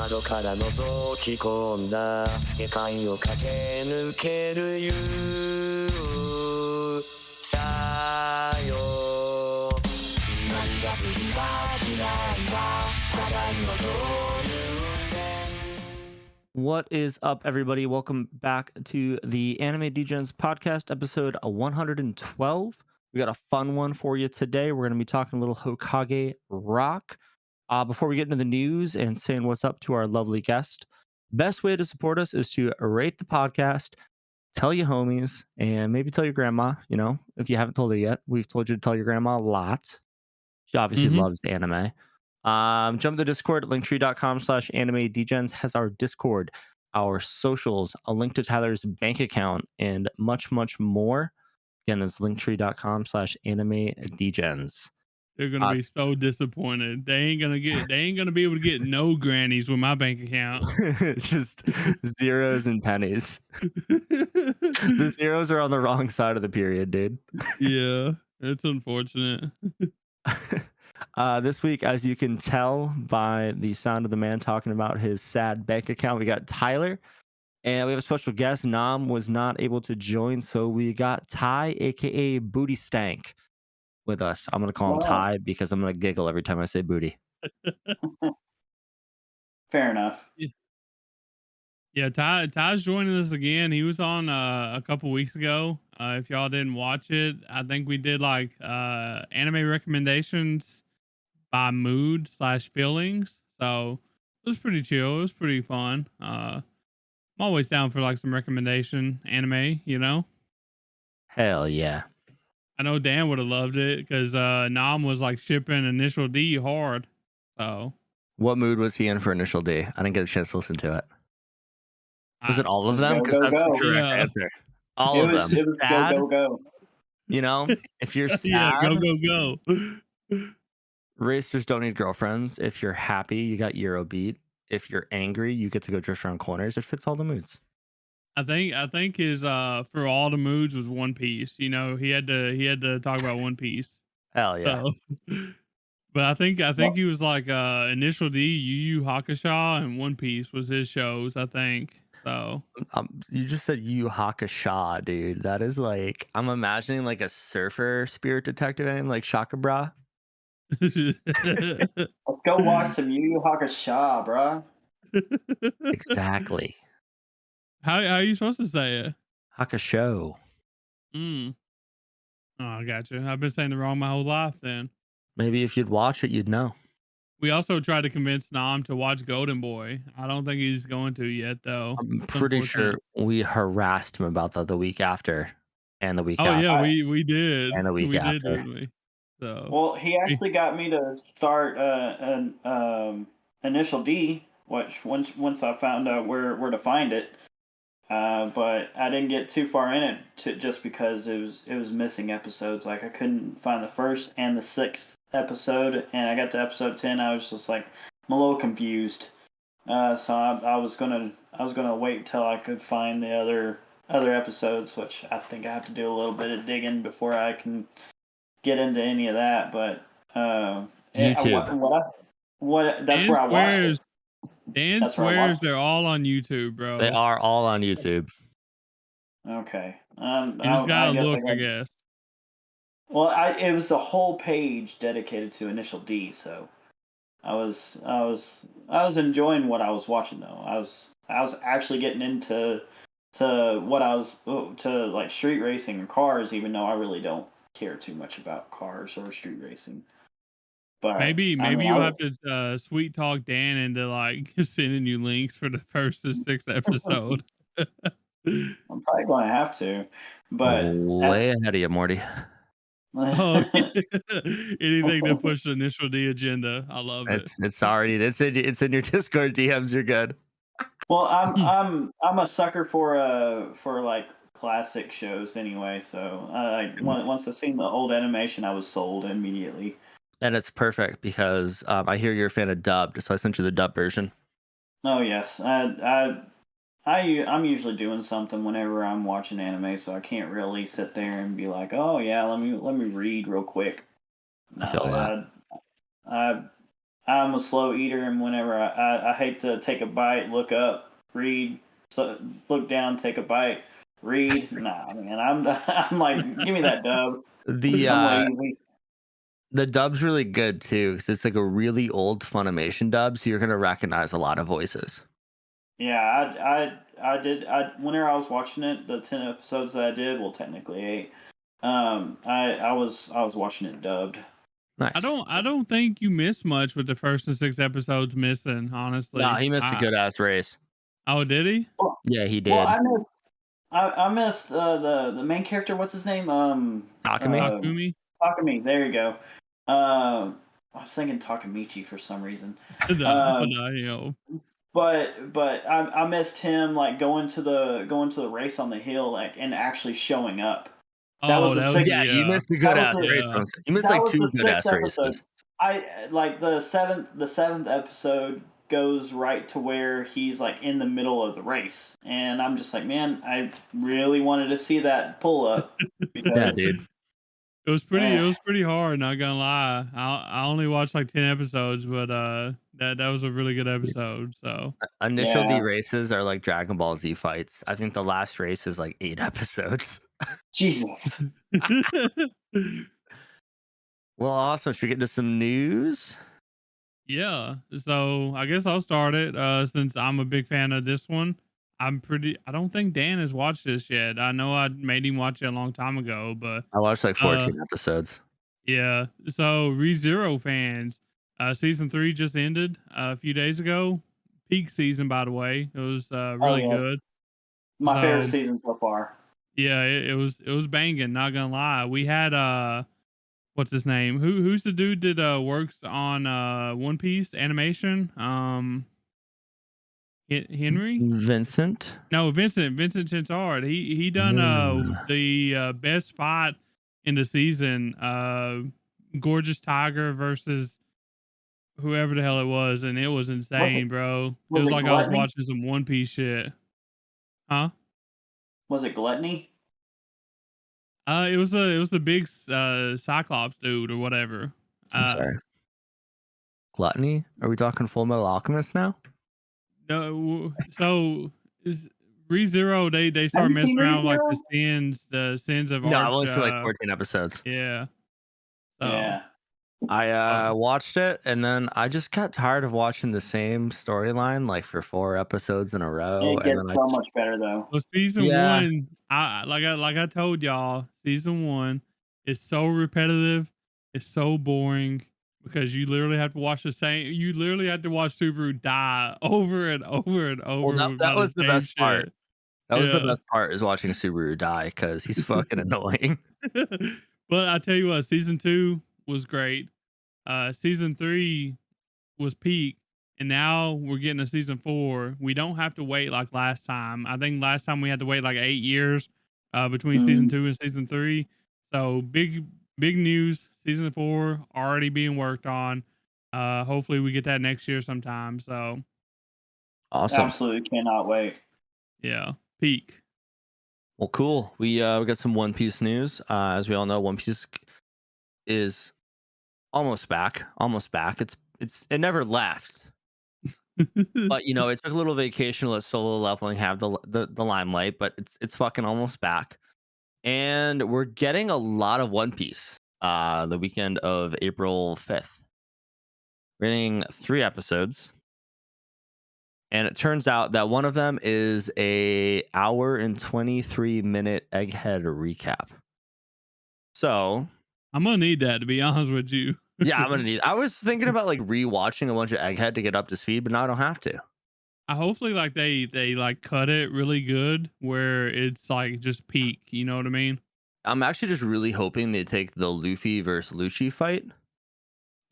窓から覗き込んだ世界を駆け抜ける勇者よ。何が好きか嫌いか互いの情入念。 What is up, everybody? Welcome back to the Anime Degens podcast, episode 112. We got a fun one for you today. We're going to be talking a little Hokage Rock. Before we get into the news and saying what's up to our lovely guest, best way to support us is to rate the podcast, tell your homies, and maybe tell your grandma. You know, if you haven't told her yet, we've told you to tell your grandma a lot. She obviously loves anime. Jump to the Discord, linktree.com/anime degens has our Discord, our socials, a link to Tyler's bank account, and much, much more. Again, it's linktree.com/anime degens. They're gonna be so disappointed. They ain't gonna be able to get no grannies with my bank account. Just zeros and pennies. The zeros are on the wrong side of the period, dude. Yeah, it's unfortunate. This week, as you can tell by the sound of the man talking about his sad bank account, we got Tyler, and we have a special guest. Nam was not able to join, so we got Ty, aka BootyStank, with us. I'm gonna call him Ty because I'm gonna giggle every time I say booty. Fair enough. Yeah, Ty's joining us again. He was on a couple weeks ago. If y'all didn't watch it, I think we did like anime recommendations by mood/feelings. So it was pretty chill. It was pretty fun. I'm always down for like some recommendation anime, you know? Hell yeah. I know Dan would have loved it because Nam was like shipping Initial D hard. So What mood was he in for Initial D? I didn't get a chance to listen to it. Was it all of Just them? go, Because go, that's the go. correct Yeah. answer. All of them. It was Sad, go, go, go. you know, if you're Yeah, sad, go. racers don't need girlfriends. If you're happy, you got Eurobeat. If you're angry, you get to go drift around corners. It fits all the moods. I think his for all the moods was One Piece. You know, he had to talk about One Piece. Hell yeah. So, but I think he was like Initial D, Yu Yu Hakusho, and One Piece was his shows. I think so. You just said Yu Hakusho, dude. That is like, I'm imagining like a surfer spirit detective name like Shaka Bra. Let's go watch some Yu Yu Hakusho, bruh. Exactly. How are you supposed to say it? Hakusho. Oh, I got you. I've been saying it wrong my whole life. Then Maybe if you'd watch it, you'd know. we also tried to convince Nam to watch Golden Boy. I don't think he's going to yet, though. I'm pretty sure we harassed him about that the week after, and the week Oh after. yeah, we did. And the week we after. did, didn't we? So Well, he actually got me to start an Initial D, which once I found out where to find it. But I didn't get too far in it just because it was missing episodes. Like I couldn't find the first and the sixth episode, and I got to episode 10. I was just like, I'm a little confused. So I was gonna wait till I could find the other episodes, which I think I have to do a little bit of digging before I can get into any of that. But YouTube. That's where I watched it. Dan swears they're all on YouTube, bro. They are all on YouTube. Okay. You just gotta look, I guess. Well, it was a whole page dedicated to Initial D, so I was enjoying what I was watching though. I was actually getting into what I was to like street racing and cars, even though I really don't care too much about cars or street racing. But maybe you'll have to sweet talk Dan into like sending you links for the first to sixth episode. I'm probably going to have to. But way ahead of you, Morty. Oh, anything to push the Initial D agenda. I love it. It's already it's in your Discord DMs. You're good. Well, I'm a sucker for like classic shows anyway. So once I seen the old animation, I was sold immediately. And it's perfect because I hear you're a fan of dubbed, so I sent you the dub version. Oh yes, I'm usually doing something whenever I'm watching anime, so I can't really sit there and be like, oh yeah, let me read real quick. I feel that. I'm a slow eater, and whenever I hate to take a bite, look up, read, so, look down, take a bite, read. Nah, man, I'm like, give me that dub. The I'm lazy. the dub's really good too because it's like a really old Funimation dub, so you're gonna recognize a lot of voices. Yeah, I did. Whenever I was watching it, the 10 episodes that I did, well, technically 8. I was watching it dubbed. Nice. I don't think you missed much with the first and 6 episodes missing, Nah, honestly. he missed a good ass race. Oh, did he? Well, Yeah, he well, did. I missed the main character. What's his name? Takumi? Takumi? Takumi. There you go. I was thinking Takamichi for some reason. No, you know. But I missed him like going to the race on the hill like and actually showing up. That was Oh, the that was sixth. Yeah, you missed a That good was ass the race. yeah. You missed that like was 2 the good ass sixth episode. races. I like the seventh episode goes right to where he's like in the middle of the race, and I'm just like, man, I really wanted to see that pull up because Yeah, dude. It was pretty hard, not gonna lie. I only watched like 10 episodes, but that was a really good episode. So Initial D yeah, races are like Dragon Ball Z fights. I think the last race is like 8 episodes. Jesus. Well, awesome. Should we get into some news? yeah. So I guess I'll start it. Since I'm a big fan of this one. I don't think Dan has watched this yet. I know I made him watch it a long time ago, but I watched like uh 14 episodes. yeah. So ReZero fans, season 3 just ended a few days ago. Peak season, by the way. It was Oh really yeah, good. my favorite So season so far. yeah, it was banging, not gonna lie. We had what's his name? Who's the dude that works on One Piece animation? Henry? Vincent? No, Vincent Chintard. He done Mm. the best fight in the season, Gorgeous Tiger versus whoever the hell it was, and it was insane, bro. It Was was it like I was Gluttony? watching some One Piece shit. Huh? Was it Gluttony? It was the big Cyclops dude or whatever. I'm sorry. Gluttony? Are we talking Full Metal Alchemist now? No, so is ReZero they Have start you seen messing around with like ReZero? the sins of No, I've Arch. only seen like 14 episodes. Yeah. So Yeah. I watched it and then I just got tired of watching the same storyline like for 4 episodes in a row. It And gets then so much better though. well, season yeah, 1, like I told y'all, season 1 is so repetitive, it's so boring because you literally have to watch the same. You literally have to watch Subaru die over and over and well, over that about the was the same best part. shit. That was the Yeah. best part is watching Subaru die because he's fucking annoying. But I tell you what, season 2 was great. Season 3 was peak, and now we're getting a season 4. We don't have to wait like last time. I think last time we had to wait like 8 years between season Mm, 2 and season 3. So big news. Season 4 already being worked on. Hopefully we get that next year sometime. So Awesome. absolutely cannot wait. yeah, peak. Well, cool. We got some One Piece news. As we all know, One Piece is almost back. Almost back. It never left. But you know, it took a little vacation, let solo leveling have the limelight, but it's fucking almost back. And we're getting a lot of One Piece the weekend of April 5th. We're getting 3 episodes. And it turns out that one of them is a hour and 23-minute Egghead recap. So, I'm gonna need that, to be honest with you. yeah, I'm gonna need. I was thinking about like rewatching a bunch of Egghead to get up to speed, but now I don't have to. I hopefully like they like cut it really good where it's like just peak. You know what I mean? I'm actually just really hoping they take the Luffy versus Lucci fight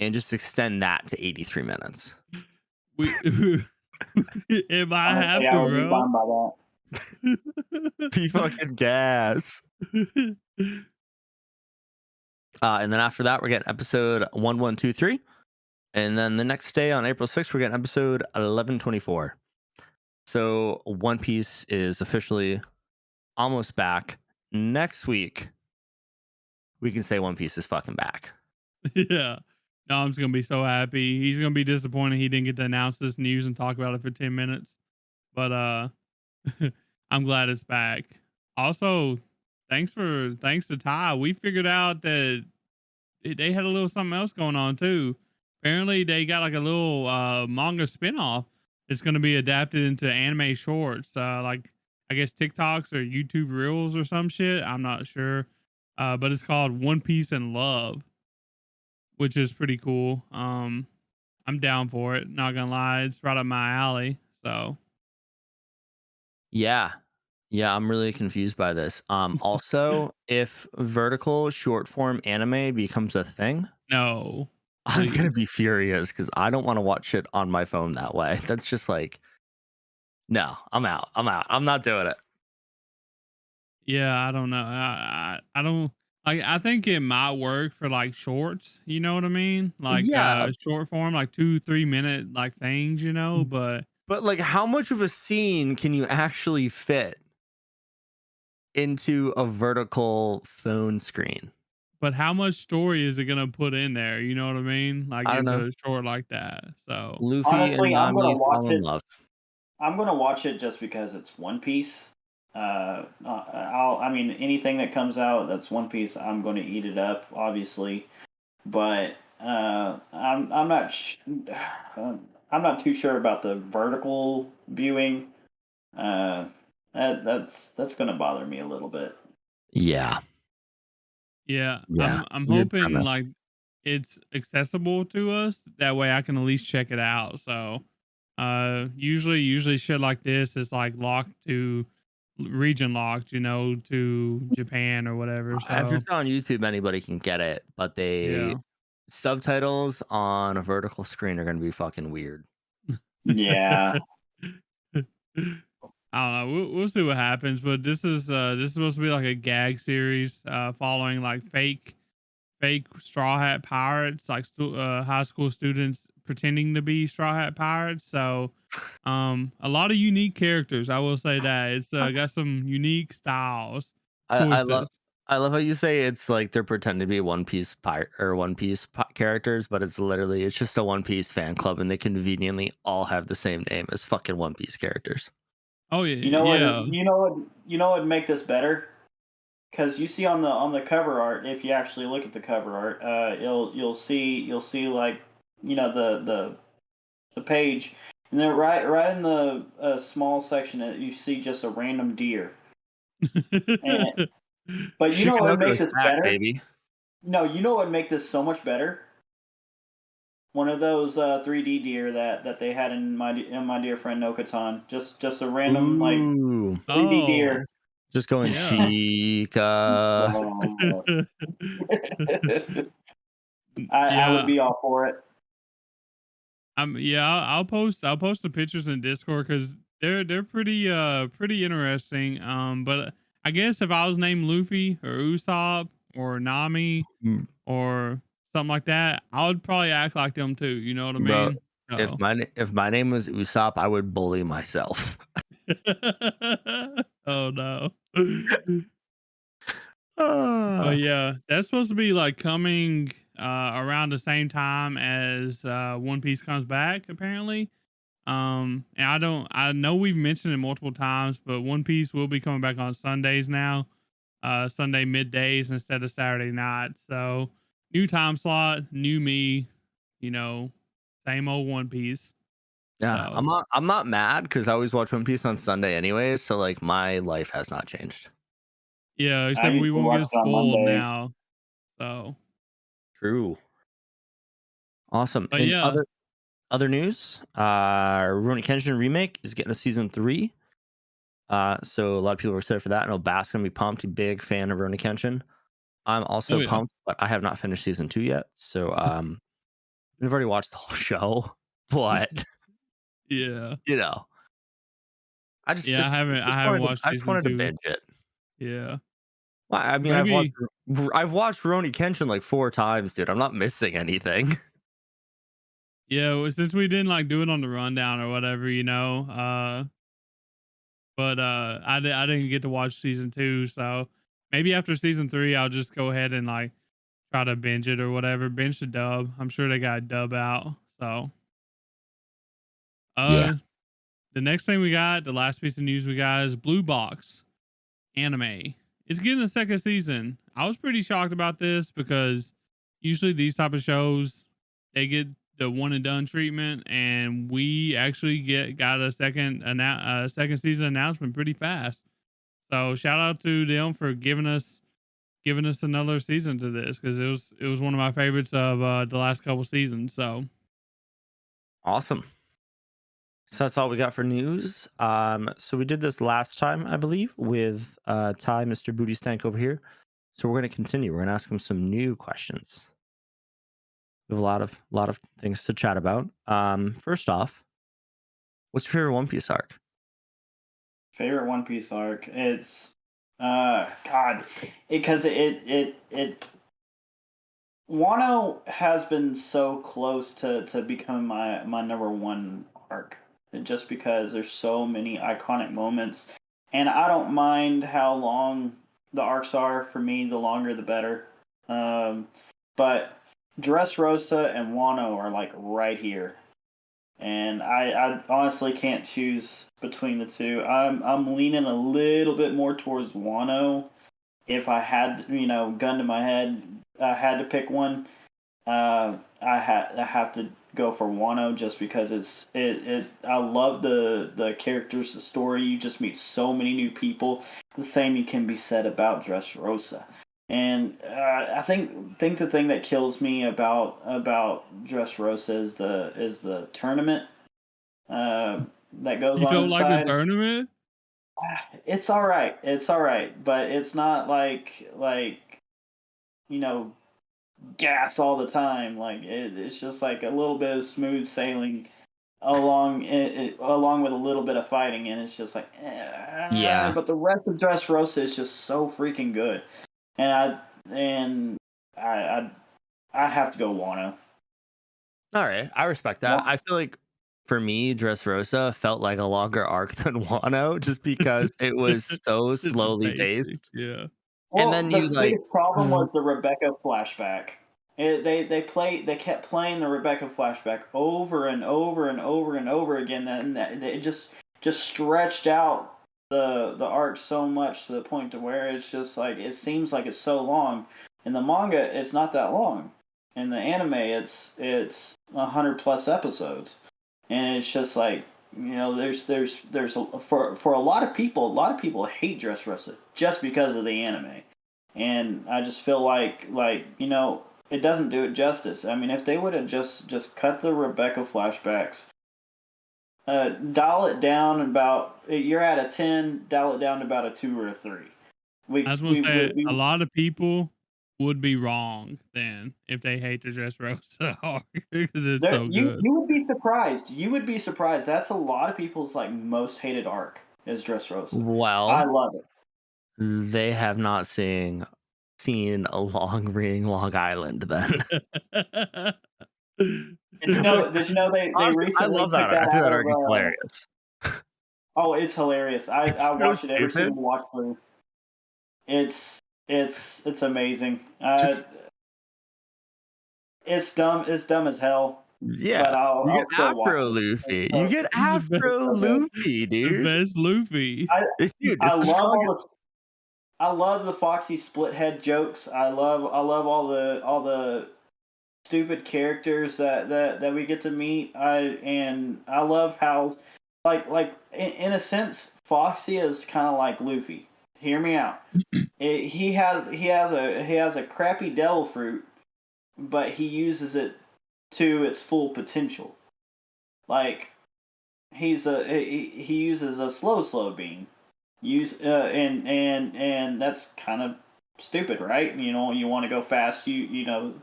and just extend that to 83 minutes. We it might Honestly, I happen, would be bro. fine by that. Be fucking gas. And then after that, we're getting episode 1123. And then the next day on April 6th, we're getting episode 1124. So One Piece is officially almost back. Next week, we can say One Piece is fucking back. Yeah. Dom's gonna be so happy. He's gonna be disappointed he didn't get to announce this news and talk about it for 10 minutes. But I'm glad it's back. Also, thanks to Ty, we figured out that they had a little something else going on too. Apparently, they got like a little manga spinoff. It's going to be adapted into anime shorts, like I guess TikToks or YouTube Reels or some shit. I'm not sure, but it's called One Piece in Love, which is pretty cool. I'm down for it. Not gonna lie, it's right up my alley. So Yeah. Yeah, I'm really confused by this. Also, if vertical short form anime becomes a thing, no, I'm gonna please. be furious because I don't want to watch it on my phone that way. That's just like, no, I'm out. I'm out. I'm not doing it. Yeah, I don't know. I don't like. I think it might work for like shorts. You know what I mean? Like Yeah, short form, like 2-3 minute like things. You know, but but like, how much of a scene can you actually fit into a vertical phone screen? how much story is it gonna put in there? You know what I mean? Like I don't into know. a short like that. So Luffy and Honestly, I'm gonna Nami watch fall in it. love. I'm gonna watch it just because it's One Piece. I mean, anything that comes out that's One Piece, I'm gonna eat it up, obviously. But I'm not I'm not too sure about the vertical viewing. Uh, that's gonna bother me a little bit. Yeah, yeah, yeah. I'm Weird hoping premise. like it's accessible to us. That way I can at least check it out. So usually shit like this is like locked to region locked, you know, to Japan or whatever. If So it's on YouTube, anybody can get it, but they yeah. subtitles on a vertical screen are gonna be fucking weird. Yeah, I don't know. We'll see what happens, but this is supposed to be like a gag series following like fake straw hat pirates, like high school students pretending to be straw hat pirates. So a lot of unique characters. I will say that it's got some unique styles, I love choices. I love how you say it's like they're pretending to be One Piece pirate or characters, but it's just a One Piece fan club, and they conveniently all have the same name as fucking One Piece characters. Oh you yeah, know what? yeah. You know what would make this better? Because you see on the cover art, if you actually look at the cover art, you'll see like the page, and then right in the small section, you see just a random deer. And but you know what would make Shinoko's this back, better? baby. No, you know what would make this so much better? One of those 3D deer that they had in my dear friend Nokatan. Just a random like Ooh, 3D Oh deer. just going yeah. Chica. Oh, I would Yeah, be all for it. yeah. I'll post the pictures in Discord because they're pretty interesting. But I guess if I was named Luffy or Usopp or Nami Mm, or something like that, I would probably act like them too. You know what I bro, mean? So if my name was Usopp, I would bully myself. oh no. But Ah. yeah, that's supposed to be like coming around the same time as One Piece comes back, apparently. And I know we've mentioned it multiple times, but One Piece will be coming back on Sundays now. Sunday middays instead of Saturday nights. So new time slot, new me, you know, same old One Piece. Yeah, So I'm not mad because I always watch One Piece on Sunday anyways, so like my life has not changed. yeah, I except we usually won't watch get it on spoiled Monday. now. So True. Awesome. but In yeah. other news, Rurouni Kenshin remake is getting a season 3. So a lot of people are excited for that. I know Bass gonna be pumped. Big fan of Rurouni Kenshin. I'm Oh also yeah. pumped, but I have not finished season 2 yet. So I've already watched the whole show, but Yeah. you know, Yeah, I haven't watched I just season wanted to 2. binge it. Yeah. Well, I mean, Maybe I've watched Rurouni Kenshin like 4 times, dude. I'm not missing anything. yeah, well, since we didn't like do it on the rundown or whatever, but I didn't get to watch season 2, so maybe after season 3 I'll just go ahead and like try to binge it or whatever. Binge the dub. I'm sure they got a dub out. So, Yeah. the next thing we got, the last piece of news we got is Blue Box anime. It's getting a second season. I was pretty shocked about this because usually these type of shows they get the one and done treatment, and we actually got a second season announcement pretty fast. So shout out to them for giving us another season to this because it was one of my favorites of the last couple seasons. So Awesome. So that's all we got for news. So we did this last time, I believe, with Ty, Mr. BootyStank over here. So we're going to continue. We're going to ask him some new questions. We have a lot of things to chat about. First off, what's your favorite One Piece arc? Favorite One Piece arc? It's God, because it Wano has been so close to becoming my number one arc, just because there's so many iconic moments, and I don't mind how long the arcs are. For me, the longer the better. But Dressrosa and Wano are like right here, and I honestly can't choose between the two. I'm leaning a little bit more towards Wano. If I had, gun to my head, I had to pick one. I have to go for Wano just because I love the characters, the story. You just meet so many new people. The same can be said about Dressrosa. And I think the thing that kills me about Dressrosa is the tournament that goes you on don't like the inside. tournament? It's all right. It's all right, but it's not like you know gas all the time. Like it's just like a little bit of smooth sailing along with a little bit of fighting, and it's just like Yeah. But the rest of Dressrosa is just so freaking good, and I I have to go Wano. All right. I respect that. I feel like for me, Dressrosa felt like a longer arc than Wano just because it was so It's the slowly basic, paced. yeah. And Well, then you the like, biggest problem was the Rebecca flashback. They kept playing the Rebecca flashback over and over and over and over again, and it just stretched out the arc so much to the point to where it's just like it seems like it's so long. In the manga, it's not that long. In the anime, it's 100 plus episodes, and it's just like for a lot of people hate Dressrosa just because of the anime, and I just feel like it doesn't do it justice. I mean, if they would have just cut the Rebecca flashbacks, dial it down about you're at a 10, dial it down to about a 2 or a 3. I was gonna say a lot of people would be wrong then if they hate the Dressrosa arc because it's so good. You would be surprised. You would be surprised. That's a lot of people's like most hated arc is Dressrosa. I well, love it. they have not seen a long ring Long Island then. Did you know they Honestly, I recently love took that arc. that I think out that arc is of hilarious. oh, it's hilarious. It's I so watch it every stupid. single watch through. It's amazing. Just It's dumb as hell, yeah. but You I'll get still watch Afro it. Luffy. It's You so get He's the best, Afro so good. Luffy, the dude. best Luffy. Dude, I it's the love strongest. I love the Foxy split head jokes. I love all the stupid characters that we get to meet. I love how in a sense Foxy is kind of like Luffy. Hear me out. He has a crappy devil fruit, but he uses it to its full potential. Like he uses a slow bean. And that's kind of stupid, right? You want to go fast. You know,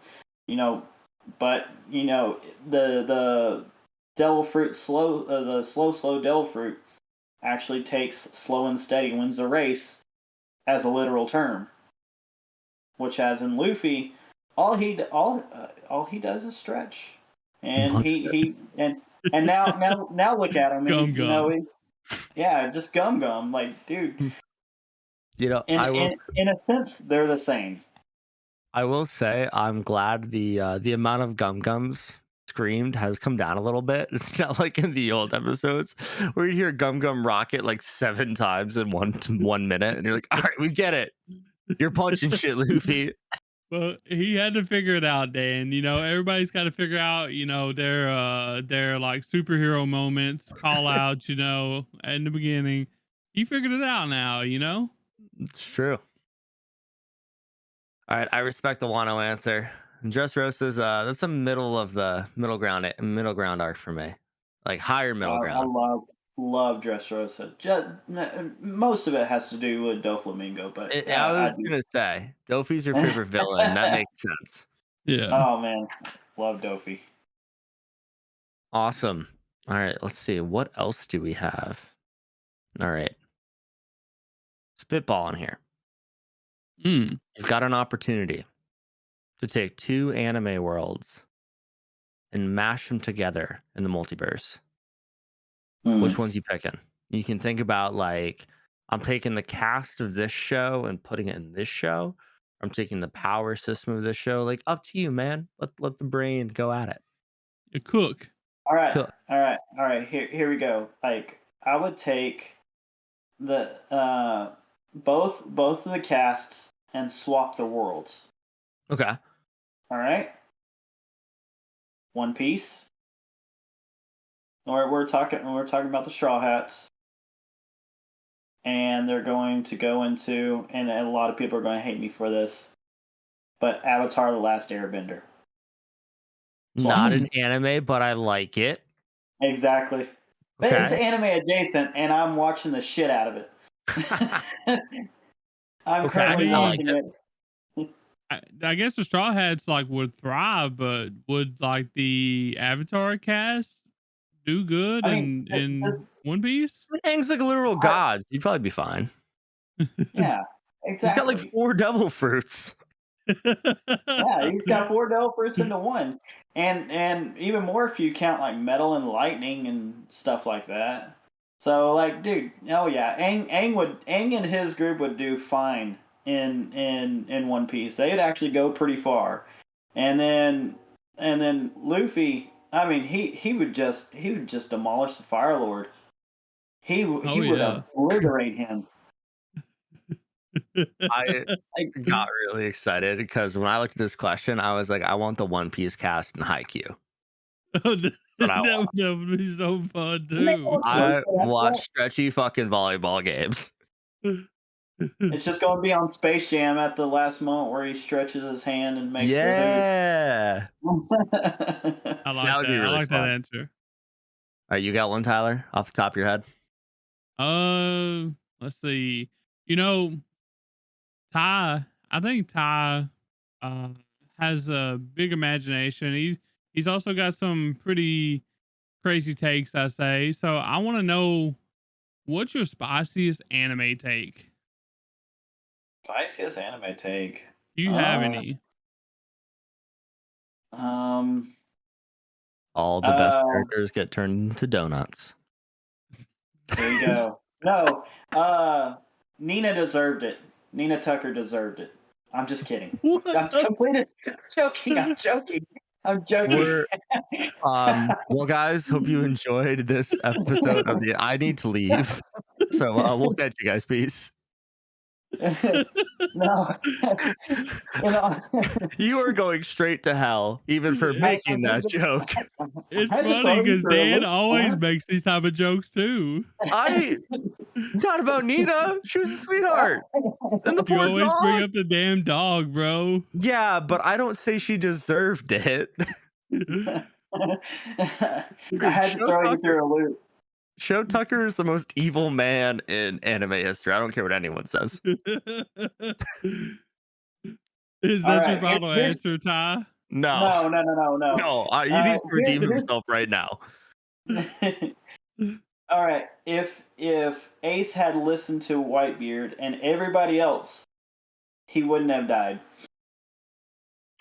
but the devil fruit the slow devil fruit actually takes slow and steady wins the race as a literal term, which as in Luffy, all he does is stretch, and Punch he and now look at him, Gum and Gum. yeah, just gum like dude. You know, I will. In a sense, they're the same. I will say I'm glad the amount of gum gums screamed has come down a little bit. It's not like in the old episodes where you hear Gum Gum Rocket like 7 times in 1 minute, and you're like, all right, we get it. You're punching shit, Luffy. Well, he had to figure it out, Dan. You know, everybody's got to figure out, you know, their like superhero moments, call outs, you know, in the beginning. He figured it out now, you know? It's true. All right, I respect the Wano answer. Dressrosa's that's the middle ground arc for me. Like higher middle I ground. love Dressrosa. Most of it has to do with Doflamingo, but I I was do. gonna say Dofi's your favorite villain. That makes sense. Yeah. Oh man, love Dofi. Awesome. All right, let's see. What else do we have? All right. Spitball in here. Mm. You've got an opportunity to take two anime worlds and mash them together in the multiverse. Which one's you picking? You can think about like, I'm taking the cast of this show and putting it in this show. I'm taking the power system of this show. Like, up to you, man. Let the brain go at it. A cook. All right, Cool. all right. Here we go. Like I would take the both of the casts and swap the worlds. Okay. All right. One Piece. Or we're talking about the Straw Hats, and they're going to go into, and a lot of people are going to hate me for this, but Avatar: The Last Airbender. Not an anime, but I like it. Exactly. But it's Okay. anime adjacent, and I'm watching the shit out of it. I'm Okay, currently I like watching it. I guess the Straw Hats like would thrive, but would like the Avatar cast do good I mean, in One Piece? Aang's like a literal god. You'd probably be fine. yeah, He's got like exactly. 4 devil fruits. Yeah, he's got 4 devil fruits into one, and even more if you count like metal and lightning and stuff like that. So like, dude, oh yeah, Aang and his group would do fine in One Piece. They'd actually go pretty far, and then Luffy. I mean, he would just demolish the Fire Lord. He Oh would yeah. obliterate him. I Like, got really excited because when I looked at this question, I was like, I want the One Piece cast in Haikyuu. Oh, What I want. that would be so fun too. I watch stretchy fucking volleyball games. it's just going to be on Space Jam at the last moment where he stretches his hand and makes Yeah. I like That would that. be I really like that fun. answer. All right, you got one, Tyler, off the top of your head? Let's see. You know, I think Ty uh has a big imagination. He's also got some pretty crazy takes, I say. So I want to know, what's your spiciest anime take? Spiciest anime take. Do you have any? All the best characters get turned into donuts. There you go. No, Nina deserved it. Nina Tucker deserved it. I'm just kidding. What? I'm completely joking. I'm joking. Well, guys, hope you enjoyed this episode of the I Need to Leave. So we'll catch you guys. Peace. No, You are going straight to hell, even for making that joke. It's I had to funny throw you because for a Dan loop, always man. makes these type of jokes too. Not about Nina. She was a sweetheart. And the You poor always bring dog. up the damn dog, bro. Yeah, but I don't say she deserved it. I had to throw you through a loop. Show Tucker is the most evil man in anime history. I don't care what anyone says. Is All that your right, final answer, Ty? No. No. He needs to redeem Here's himself right now. all right. If Ace had listened to Whitebeard and everybody else, he wouldn't have died.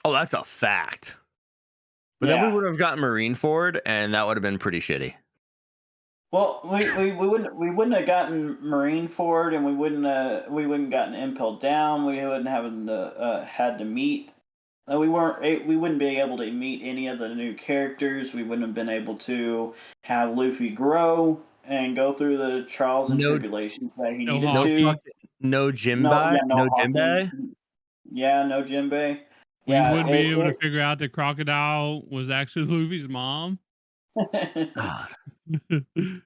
Oh, that's a fact. But then we Yeah. would have gotten Marineford, and that would have been pretty shitty. Well, we wouldn't have gotten Marineford, and we wouldn't gotten Impelled Down. We wouldn't have had to meet we wouldn't be able to meet any of the new characters. We wouldn't have been able to have Luffy grow and go through the trials and No, tribulations that he No needed no, Haki. fucking, no No, Jinbei, yeah, no no Hawking. Jinbei. Yeah, no Jinbei. We Yeah, wouldn't be able to figure out the crocodile was actually Luffy's mom. God.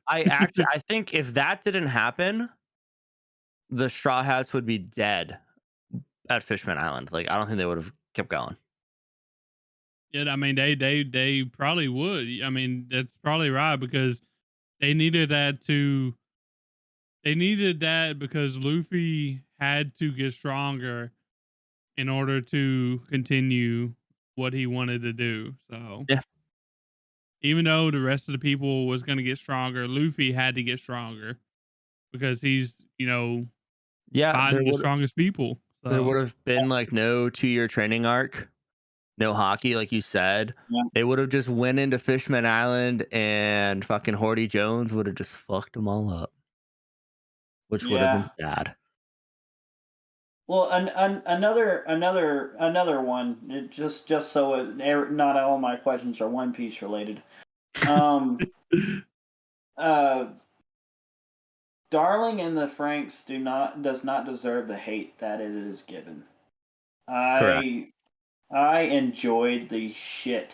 I think if that didn't happen, the Straw Hats would be dead at Fishman Island. Like, I don't think they would have kept going. Yeah, I mean they probably would. I mean, that's probably right because they needed that to. They needed that because Luffy had to get stronger in order to continue what he wanted to do. So Yeah. even though the rest of the people was going to get stronger, Luffy had to get stronger because he's Yeah, fighting the strongest people. there would So have been like no 2-year training arc, no hockey, like you said. Yeah. They would have just went into Fishman Island and fucking Horty Jones would have just fucked them all up, which would have been sad. Well, another one. Just so not all my questions are One Piece related. Darling and the Franks does not deserve the hate that it is given. Correct. I enjoyed the shit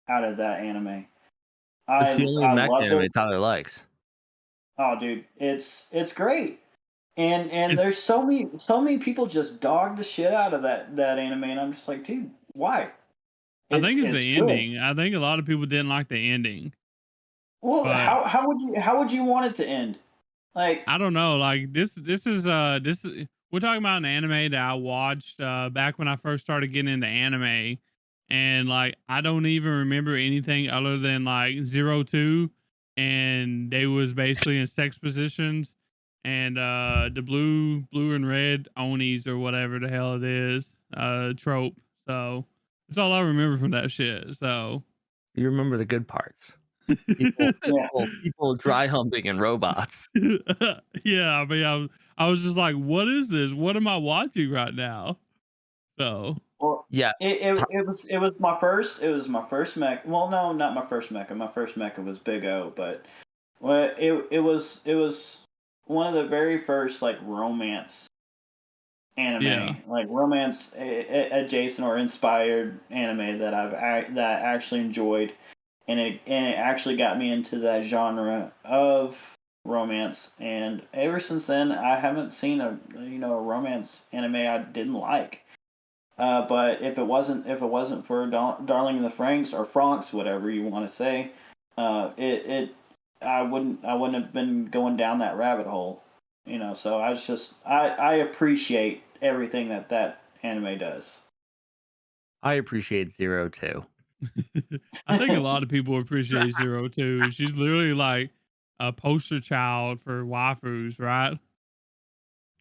out of that anime. It's the only I mech loved anime it. Tyler likes. Oh, dude, it's great. And It's- there's so many people just dog the shit out of that anime, and I'm just like, dude, why? I think it's the good. ending. I think a lot of people didn't like the ending. Well, But how would you want it to end? Like, I don't know. Like this is we're talking about an anime that I watched back when I first started getting into anime, and like I don't even remember anything other than like 02, and they was basically in sex positions, and the blue and red onis or whatever the hell it is trope. So that's all I remember from that shit. So You remember the good parts. People dry humping and robots. yeah, I mean, I was just like, what is this? What am I watching right now? So well, Yeah. it was my first mech. Well, no, not my first mecha. My first mecha was Big O, but it was one of the very first like romance anime, yeah, like romance adjacent or inspired anime that that I actually enjoyed, and it actually got me into that genre of romance. And ever since then, I haven't seen a romance anime I didn't like. But if it wasn't for Darling in the Franks or Franks, whatever you want to say, I wouldn't have been going down that rabbit hole. So I appreciate everything that anime does. I appreciate 0 too. I think a lot of people appreciate 02. She's literally like a poster child for waifus, right?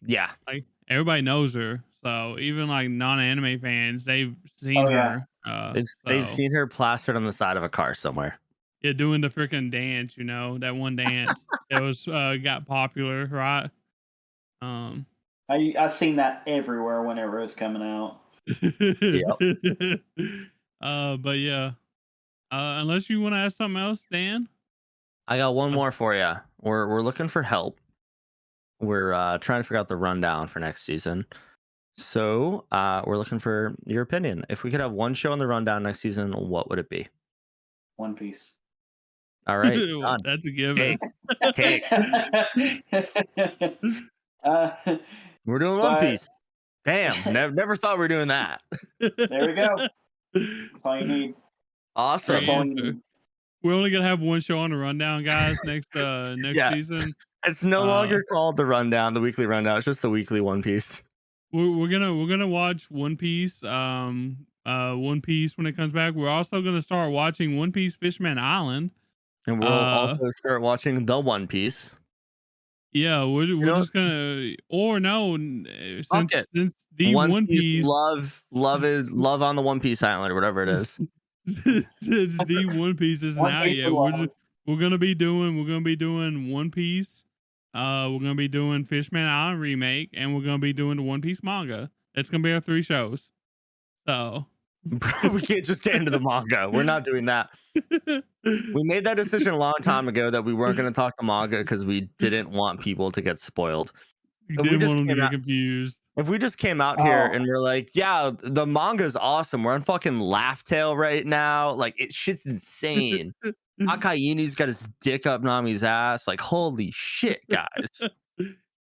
Yeah. Like everybody knows her. So even like non-anime fans, they've seen her. They've seen her plastered on the side of a car somewhere. Yeah, doing the freaking dance, that one dance that was got popular, right? I seen that everywhere whenever it was coming out. Yep. But yeah. Unless you want to ask something else, Dan. I got one more for you. We're looking for help. We're trying to figure out the rundown for next season. So we're looking for your opinion. If we could have one show on the rundown next season, what would it be? One Piece. All right. Done. That's a given. Cake. We're doing One Piece. Damn. Never thought we were doing that. There we go. That's all you need. Awesome. That's all you need. We're only gonna have one show on the rundown, guys, next Yeah. season. It's no longer called the rundown, the weekly rundown. It's just the weekly One Piece. We're gonna watch One Piece. One Piece when it comes back. We're also gonna start watching One Piece Fishman Island. And we'll also start watching the One Piece. Yeah, we're just gonna, or no, since the One Piece love on the One Piece Island or whatever it is. since the One Piece isn't out yet, we're gonna be doing One Piece. We're gonna be doing Fishman Island remake, and we're gonna be doing the One Piece manga. That's gonna be our 3 shows. So Bro, we can't just get into the manga. We're not doing that. We made that decision a long time ago that we weren't going to talk the manga because we didn't want people to get spoiled. You If we didn't just want them to came get out, confused. if we just came out here Oh. and we're like, yeah, the manga's awesome. We're on fucking Laugh Tale right now. Like, shit's insane. Akaini's got his dick up Nami's ass. Like, holy shit, guys.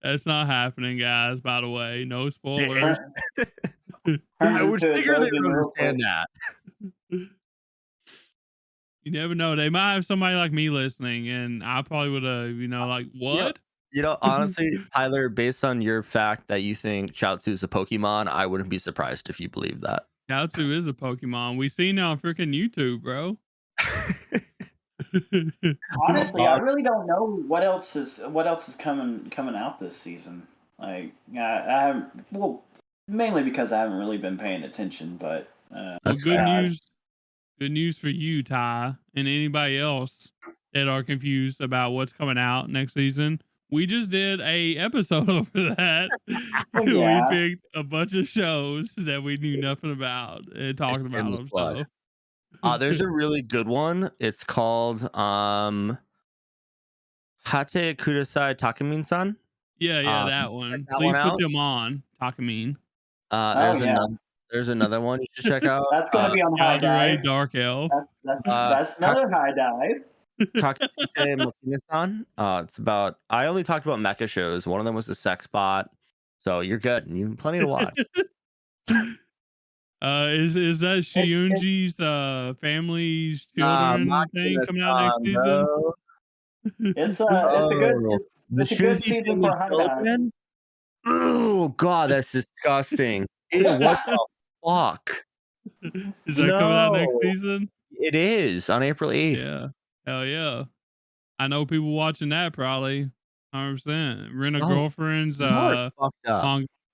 That's not happening, guys. By the way, no It- spoilers. I Turn would into a figure they Dogen would real quick. understand that. You never know. They might have somebody like me listening, and I probably would have, like, what? Honestly, Tyler, based on your fact that you think Chaozu is a Pokemon, I wouldn't be surprised if you believe that. Chaozu is a Pokemon. We see now on freaking YouTube, bro. Honestly, I really don't know what else is coming out this season. Like, I haven't. Well, mainly because I haven't really been paying attention. But Well, That's good fair. news. Good news for you, Ty, and anybody else that are confused about what's coming out next season. We just did a episode over that. We Yeah. picked a bunch of shows that we knew nothing about and talked about shameless them. plug. So There's a really good one. It's called Hate Kudasai Takumin-san. yeah, that one. Check that Please one put out. them on, Takamine. There's another one you should check out. That's going to be on High Yandere, Dive. Dark Elf. That's another High Dive. Kakite Mokina-san. It's about. I only talked about mecha shows. One of them was a sex bot, so you're good. You have plenty to watch. Is that Shiunji's family's children thing coming out next season? Bro. It's a good. The It's a good Shuzi season family for High Dive. children. Oh god, that's disgusting. Ew, what the fuck? Is that coming out next No. season? It is on April 8th. Yeah. Hell yeah. I know people watching that probably. 100%. Rent a No, girlfriend's You're fucked up,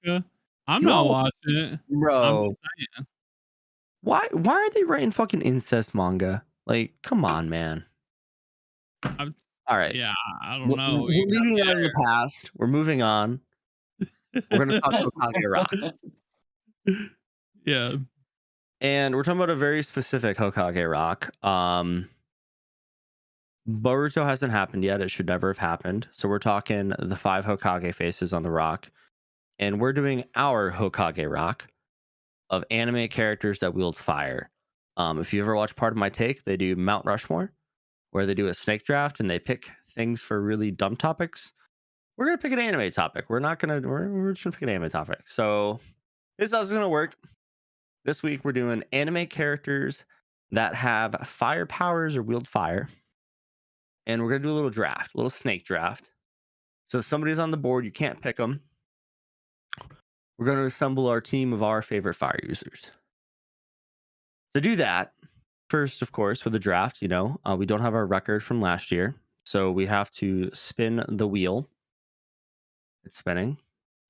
manga. I'm No. not watching it. I'm bro. just saying. Why are they writing fucking incest manga? Like, come on, man. All right. Yeah, I don't know. We're leaving it in the past. We're moving on. We're gonna talk about Hokage Rock. Yeah. And we're talking about a very specific Hokage Rock. Boruto hasn't happened yet. It should never have happened. So we're talking the 5 Hokage faces on the rock. And we're doing our Hokage Rock of anime characters that wield fire. If you ever watch Part of My Take, they do Mount Rushmore, where they do a snake draft and they pick things for really dumb topics. We're gonna pick an anime topic. We're just gonna pick an anime topic. So this is how it's gonna work. This week we're doing anime characters that have fire powers or wield fire. And we're gonna do a little draft, a little snake draft. So if somebody's on the board, you can't pick them. We're going to assemble our team of our favorite fire users. To do that, first, of course, with the draft, we don't have our record from last year. So we have to spin the wheel. It's spinning.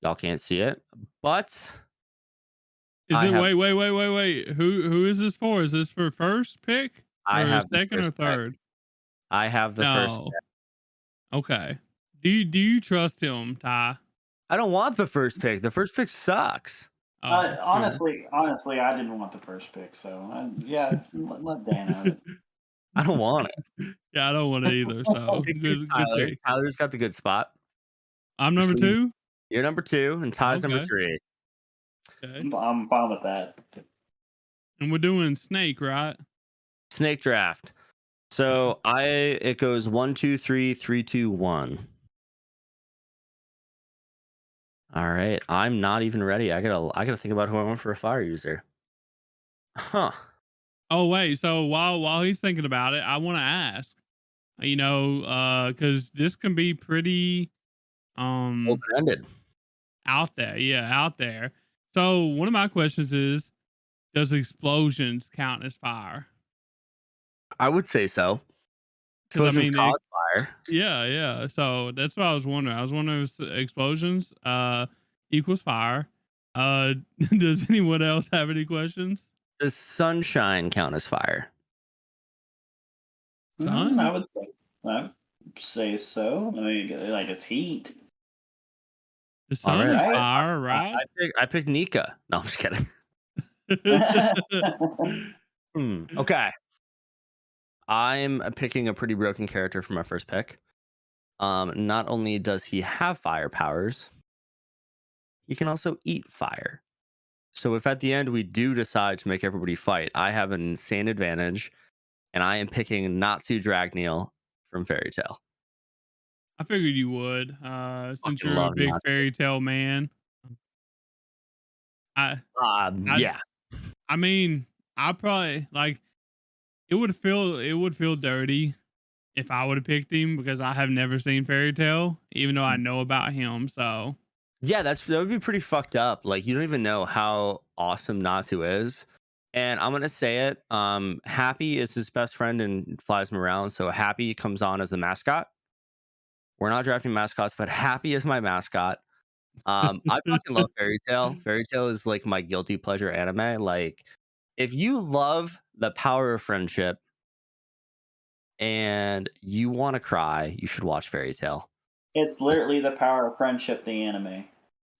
Y'all can't see it. But wait. Who is this for? Is this for first pick? I or have the second or first pick. third? I have the first No. pick. Okay. Do you trust him, Ty? I don't want the first pick. The first pick sucks. Oh, honestly, I didn't want the first pick, so let Dan have it. I don't want it. Yeah, I don't want it either. So good Tyler. pick. Tyler's got the good spot. I'm number 2. You're number 2, and Ty's number Okay. 3. Okay. I'm fine with that. And we're doing snake, right? Snake draft. So it goes 1, 2, 3, 3, 2, 1. All right, I'm not even ready. I gotta think about who I want for a fire user. Huh. Oh wait, so while he's thinking about it, I want to ask, because this can be pretty Open-ended. out there. Yeah, out there. So one of my questions is, does explosions count as fire? I would say so. Because Explosions cause fire. Yeah. So that's what I was wondering. I was wondering if explosions equals fire. Does anyone else have any questions? Does sunshine count as fire? Sun? I would say so. I mean, like it's heat. The sun Alright. is fire, right? I picked Nika. No, I'm just kidding. Okay. I'm picking a pretty broken character for my first pick. Not only does he have fire powers, he can also eat fire. So if at the end we do decide to make everybody fight, I have an insane advantage, and I am picking Natsu Dragneel from Fairy Tail. I figured you would, since Fucking you're a love big Natsu. fairy tale man. I, I, Yeah. I mean, I probably like it would feel dirty if I would have picked him because I have never seen Fairy Tale, even though I know about him. So Yeah, that would be pretty fucked up. Like you don't even know how awesome Natsu is. And I'm gonna say it. Happy is his best friend and flies him around. So Happy comes on as the mascot. We're not drafting mascots, but Happy is my mascot. I fucking love Fairy Tail. Fairy Tail is like my guilty pleasure anime. Like, if you love the power of friendship and you want to cry, you should watch Fairy Tail. It's literally the power of friendship, the anime.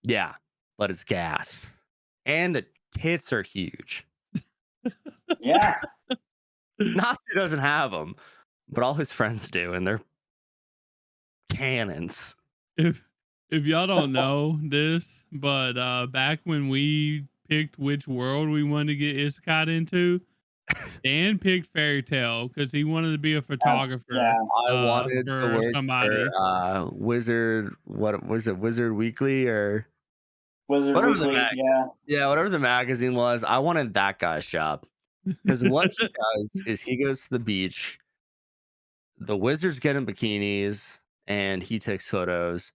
Yeah, but it's gas. And the tits are huge. Yeah. Natsu doesn't have them, but all his friends do, and they're cannons. if if y'all don't know this, but back when we picked which world we wanted to get Isekai into, Dan picked Fairy Tale because he wanted to be a photographer Yeah. I wanted to for work somebody. for Wizard. What was it? Wizard Weekly or Wizard whatever the Weekly. Yeah. yeah, whatever the magazine was. I wanted that guy's job because what he does is he goes to the beach. The wizards get in bikinis, and he takes photos.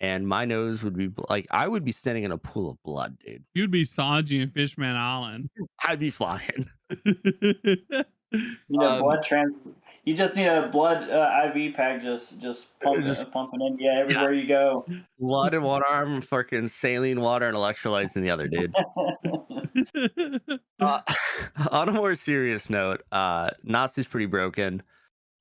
And my nose would be like I would be standing in a pool of blood, dude. You'd be Sanji in Fishman Island. I'd be flying. You know, Um, You just need a blood IV pack just pumping in. Yeah, yeah, everywhere you go. blood in one arm, fucking saline water and electrolytes in the other, dude. Uh, on a more serious note, Natsu's pretty broken.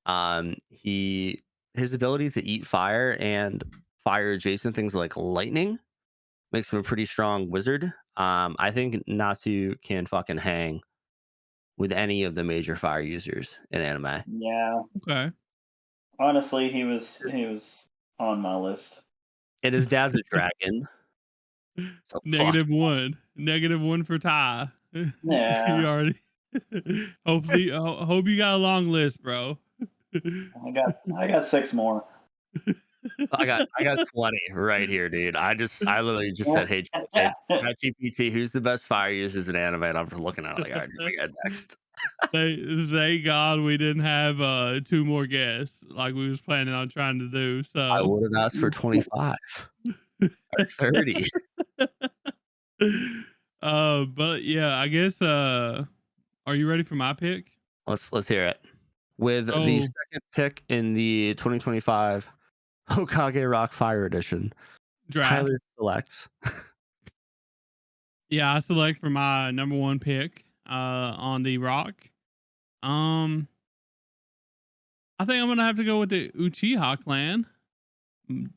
His ability to eat fire and fire adjacent things like lightning makes him a pretty strong wizard. I think Natsu can fucking hang with any of the major fire users in anime. Yeah. Okay. Honestly, he was on my list. And his dad's a dragon. So fuck. -1 for Ty. Yeah. You already. Hopefully, hope you got a long list, bro. I got 6 more. I got 20 right here, dude. I literally just said, hey, GPT, who's the best fire users in anime? And I'm looking at it like, all right, we got next. Thank God we didn't have 2 more guests like we was planning on trying to do. I So would have asked for 25 or 30. But yeah, I guess are you ready for my pick? Let's hear it. With the Oh. second pick in the 2025 Hokage Rock Fire Edition, Draft. Tyler selects. Yeah, I select for my number 1 pick on the rock. I think I'm gonna have to go with the Uchiha clan,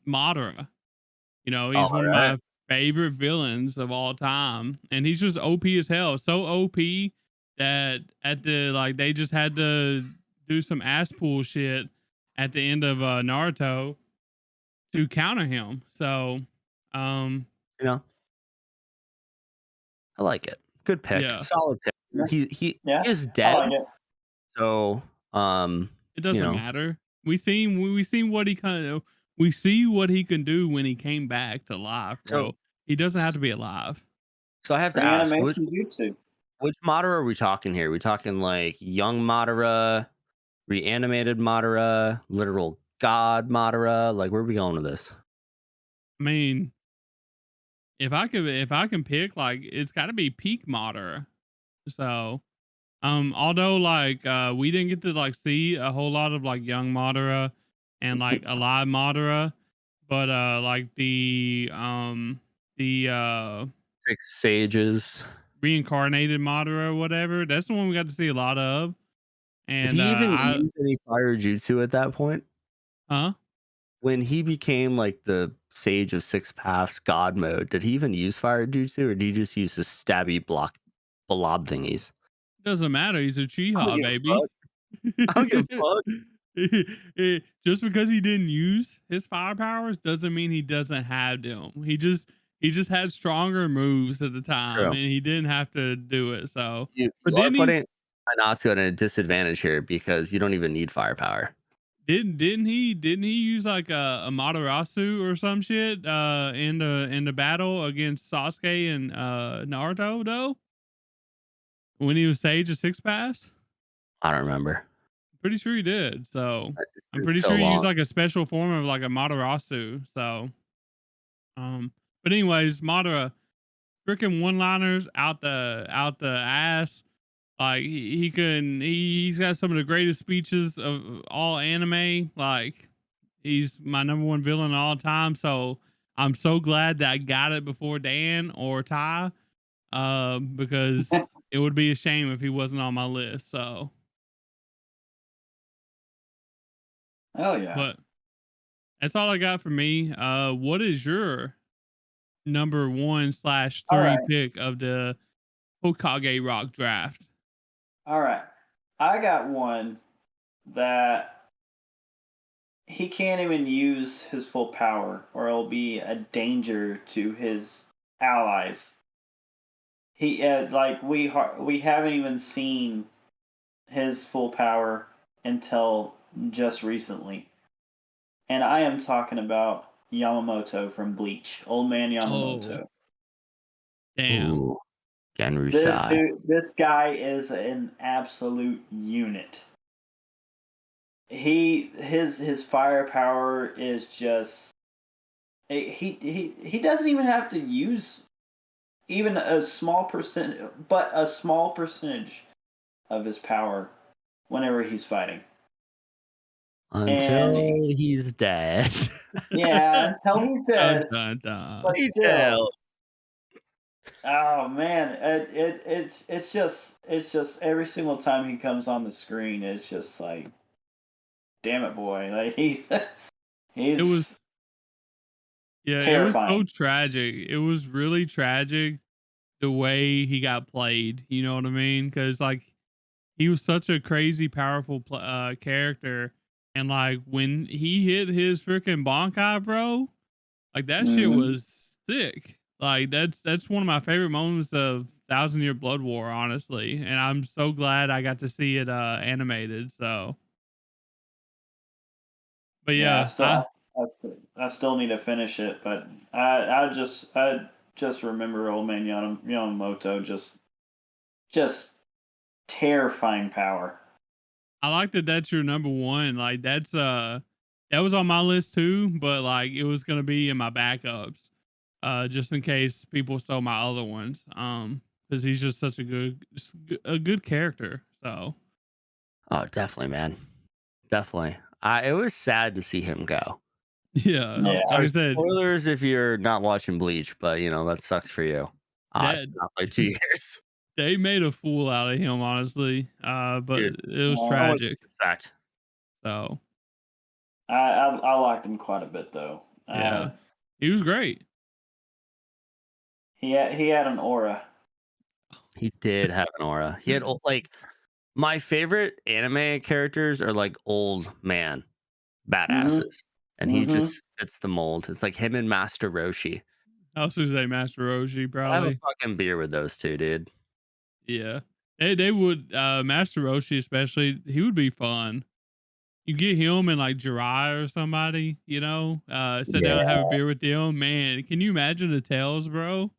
Madara. You know, he's one of my favorite villains of all time, and he's just OP as hell. So OP that at the they just had to do some ass pool shit at the end of Naruto to counter him. So, You know, I like it. Good pick. Yeah. Solid pick. He Yeah. is I dead. like it. So it doesn't you know, matter. We seen what he we see what he can do when he came back to life, bro. So- He doesn't have to be alive. so I have to ask, Animation YouTube. which Madara are we talking here? Are we talking like young Madara, reanimated Madara, literal god Madara? Like, where are we going with this? I mean, if I can pick, like, it's got to be peak Madara. So, although we didn't get to see a whole lot of young Madara and alive Madara, but the 6 sages. reincarnated Madara or whatever, that's the one we got to see a lot of. And Did he even use any fire jutsu at that point? huh? When he became like the Sage of 6 Paths God mode, did he even use fire jutsu, or did he just use the stabby blob thingies. Doesn't matter. He's a I don't Chiha, give a baby. fuck. I don't give a fuck. Just because he didn't use his fire powers doesn't mean he doesn't have them. He just had stronger moves at the time, True. and he didn't have to do it. So, You but are didn't he? putting Natsu at a disadvantage here because you don't even need firepower. Didn't he use like a Amaterasu or some shit in the battle against Sasuke and Naruto though? When he was Sage of Six Paths? I don't remember. Pretty sure he did. So It's I'm been pretty so sure he used long. like a special form of like a Matarasu. So but anyways, Madara freaking one-liners out the ass. Like he's got some of the greatest speeches of all anime. Like he's my number one villain all time. So I'm so glad that I got it before Dan or Ty. Because it would be a shame if he wasn't on my list. So Oh yeah. but that's all I got for me. What is your number 1/3 All right. pick of the Hokage Rock draft? All right. I got one that he can't even use his full power, or it'll be a danger to his allies. He like we haven't even seen his full power until just recently, and I am talking about Yamamoto from Bleach, Old Man Yamamoto. Oh, damn. Ooh, Genrusai. This guy is an absolute unit. His firepower is just he doesn't even have to use even a small percentage of his power whenever he's fighting. Until And he's dead. yeah, until he's Dun, dead. dun, dun. But He's still, hell. oh man, it's just every single time he comes on the screen, it's just like, damn it, boy, like he's It was so terrifying. tragic. It was really tragic the way he got played. You know what I mean? Because like he was such a crazy, powerful character, and like when he hit his freaking Bankai, bro, like that shit Mhm. was sick. Like that's one of my favorite moments of Thousand Year Blood War, honestly, and I'm so glad I got to see it animated. So, but Yeah, yeah, I still need to finish it, but I just remember Old Man Yamamoto just terrifying power. I like that that's your number one. Like that was on my list too, but like it was gonna be in my backups. Just in case people stole my other ones. Because he's just such a good character. So Oh, definitely, man. Definitely. It was sad to see him go. yeah. Yeah. Like I said, Spoilers if you're not watching Bleach, but that sucks for you. that It's not like 2 years. they made a fool out of him, honestly. But Dude, it was Yeah. tragic. Fact. So I liked him quite a bit though. yeah. He was great. He had an aura. He did have an aura. He had like my favorite anime characters are like old man badasses, and he Mhm. just fits the mold. It's like him and Master Roshi. I was gonna say Master Roshi, I have a probably. fucking beer with those two, dude. Yeah. They would Master Roshi especially, he would be fun. You get him and like Jirai or somebody, sit down and have a beer with them. Man, can you imagine the tales, bro?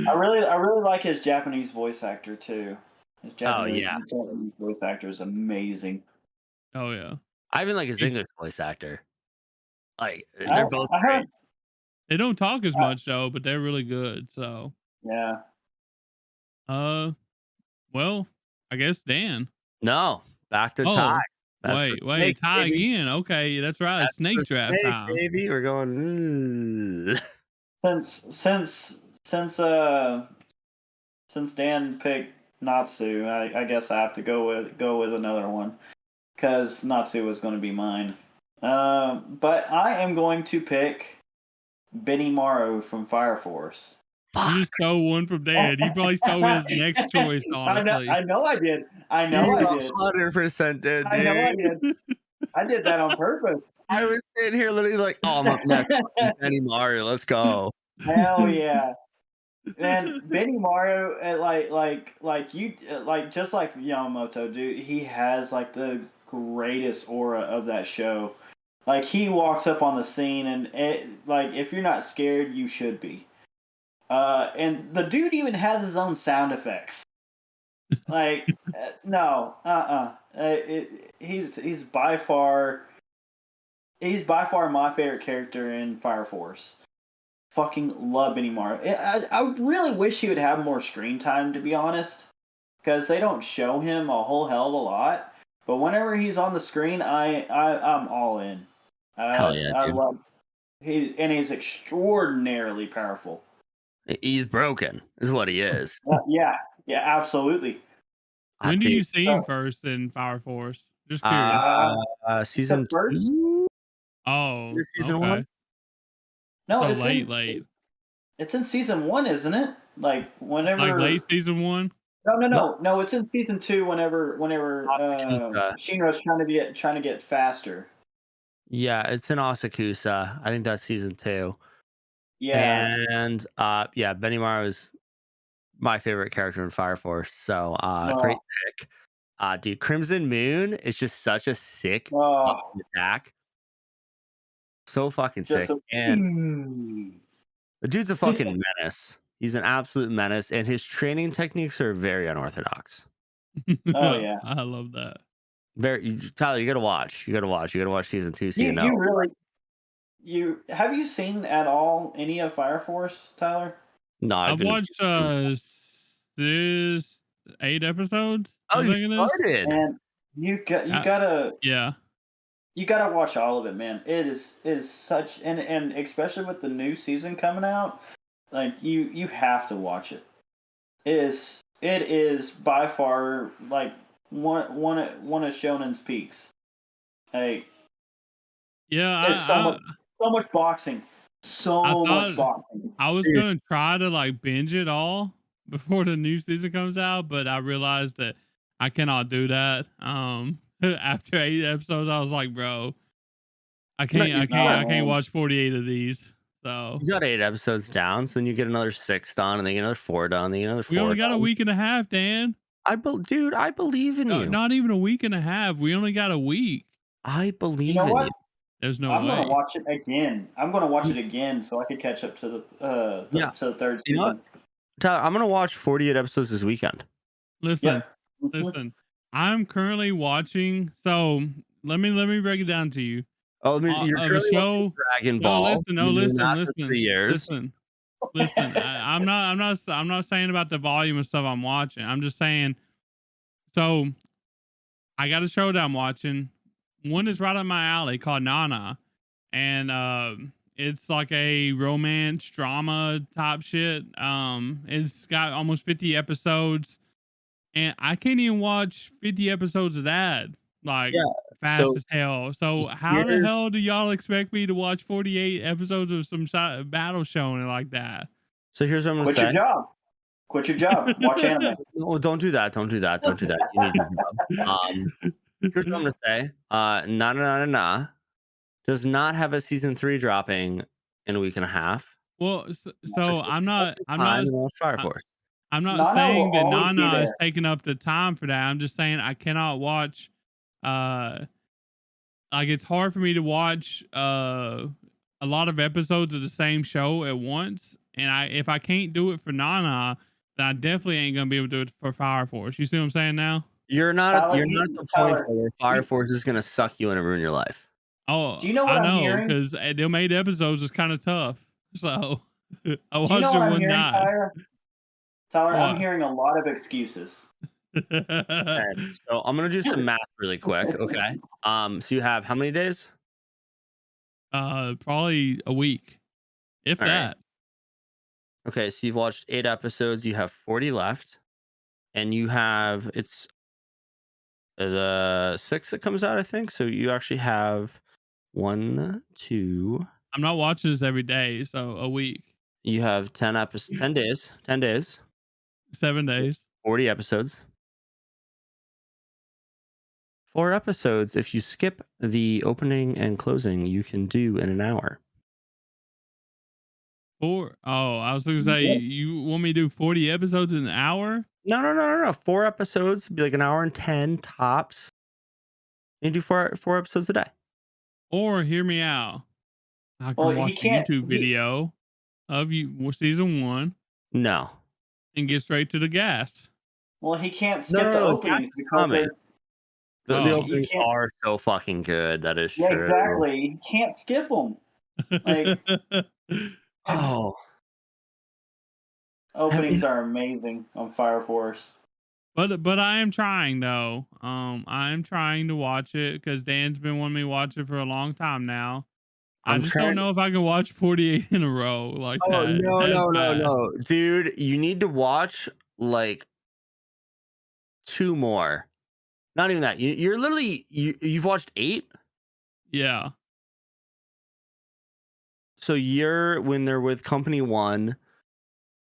I really like his Japanese voice actor too. His Oh yeah, Japanese voice actor is amazing. Oh yeah. I even like his English voice actor. Like I, they're both I great. heard, They don't talk as much though, but they're really good. So yeah. well, I guess Dan. No, back to Ty. Oh, That's the wait, snake, Ty baby. again. Okay, that's right. That's Snake the draft snake, time. baby. We're going. Since Dan picked Natsu, I guess I have to go with another one because Natsu was going to be mine. But I am going to pick Benimaru from Fire Force. You just stole one from Dad. You probably stole his next choice, honestly. I know I did. I know You I did. 100% did, I know I dude. did. I did that on purpose. I was sitting here literally like, oh, I'm up next. Benny Mario, let's go. Hell yeah. Man, Benny Mario, just like Yamamoto, dude, he has like the greatest aura of that show. Like he walks up on the scene, and if you're not scared, you should be. And the dude even has his own sound effects. Like, no, he's by far my favorite character in Fire Force. Fucking love Benny Mario. I really wish he would have more screen time, to be honest, because they don't show him a whole hell of a lot. But whenever he's on the screen, I'm all in. Hell yeah, I dude. love he's extraordinarily powerful. He's broken, is what he is. Yeah, absolutely. When do you see him first in Fire Force? Just curious. Season first? 2? Oh, Season okay. 1? No, So it's late. It's in season 1, isn't it? Like whenever. Like late season 1. No. It's in season 2. Whenever Shinra's trying to get faster. Yeah, it's in Asakusa. I think that's season 2. Yeah. And yeah, Benny Mario is my favorite character in Fire Force. So great pick. Dude, Crimson Moon is just such a sick fucking attack. So fucking sick. And the dude's a fucking menace. He's an absolute menace, and his training techniques are very unorthodox. Oh yeah, I love that. Tyler, you gotta watch. You gotta watch season 2. So you really. Have you seen at all any of Fire Force, Tyler? No, I've watched 8 episodes. Oh, you started. And you gotta yeah. You gotta watch all of it, man. It is such and especially with the new season coming out, like you have to watch it. It is by far like one of Shonen's peaks. Like yeah, so much boxing, much boxing. I was gonna try to like binge it all before the new season comes out, but I realized that I cannot do that. After 8 episodes, I was like, bro, I can't watch 48 of these. So you got 8 episodes down, so then you get another 6 done, and then you get another 4 done, then you get another 4. We only got a week and a half, Dan. Dude, I believe in you. Not even a week and a half. We only got a week. I believe in you. There's no way. I'm gonna watch it again. I'm gonna watch it again so I can catch up to the third season. You know what? Tyler, I'm gonna watch 48 episodes this weekend. Listen. I'm currently watching. So let me break it down to you. Oh, you're currently watching Dragon Ball. Listen. I'm not saying about the volume of stuff I'm watching. I'm just saying. So I got a show that I'm watching. One is right up my alley called Nana, and it's like a romance drama type shit. It's got almost 50 episodes, and I can't even watch 50 episodes of that like fast as hell. So how the hell do y'all expect me to watch 48 episodes of some battle show and like that? So here's what I'm gonna say. Quit your job. Watch anime. No, don't do that. You need your job. Here's what I'm gonna say. Na does not have a season 3 dropping in a week and a half. Well, so I'm not Fire Force. I'm not saying that Nana is taking up the time for that. I'm just saying I cannot watch. Like it's hard for me to watch a lot of episodes of the same show at once, and if I can't do it for Nana, then I definitely ain't gonna be able to do it for Fire Force. You see what I'm saying now? You're not at the point where Fire Force is gonna suck you in and ruin your life. Oh, do you know what I know, I'm hearing? because them 8 episodes is kind of tough. So I watched it one night. Tyler, I'm hearing a lot of excuses. Okay, so I'm gonna do some math really quick. Okay. So you have how many days? Probably a week, if that. Okay, so you've watched 8 episodes. You have 40 left, and you have it's the 6th that comes out, I think. So you actually have 1, 2. I'm not watching this every day, so a week. You have 10 episodes, 10 days, 10 days, 7 days. 40 episodes. 4 episodes. If you skip the opening and closing, you can do in an hour. 4. Oh, I was gonna say, you want me to do 40 episodes in an hour? No. 4 episodes would be like an hour and 10 tops. You do four episodes a day. Or hear me out. I Well, can he watch a can't. YouTube video of season 1 No. and get straight to the gas. Well, he can't No, skip the no, openings that's because coming. they're. The Oh. openings can't- are so fucking good. That is Yeah, true. exactly. He can't skip them. Like, Oh, openings are amazing on Fire Force. But I am trying though. I am trying to watch it because Dan's been wanting me to watch it for a long time now. I I'm just trying. don't know if I can watch 48 in a row like Oh that. no, dude! You need to watch like 2 more. Not even that. You're literally you've watched 8. Yeah. So you're when they're with Company 1,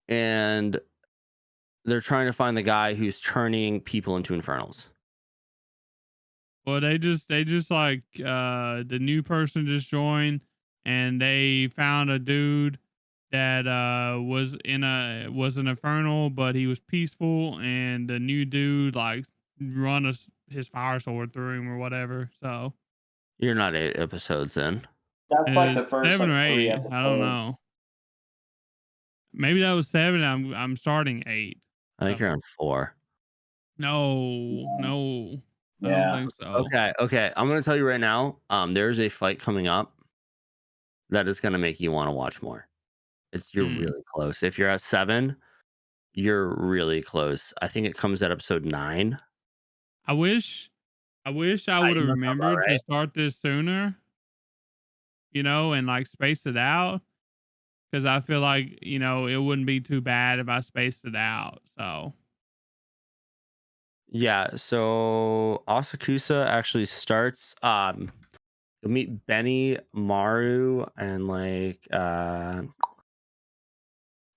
and they're trying to find the guy who's turning people into infernals. Well, they just like the new person just joined and they found a dude that was an infernal, but he was peaceful, and the new dude like run his fire sword through him or whatever. So You're not 8 episodes in. That's like the it's first 7 or 3 8. episodes. I don't know. Maybe that was 7. I'm starting 8. I think you're on 4. No, I don't Yeah. think so. Okay. I'm gonna tell you right now. There's a fight coming up that is gonna make you want to watch more. You're really close. If you're at 7, you're really close. I think it comes at episode 9. I wish I would have You must have remembered about to right. start this sooner, and like space it out, because I feel like, it wouldn't be too bad if I spaced it out. So, Yeah. So Asakusa actually starts. You'll meet Benny, Maru, and like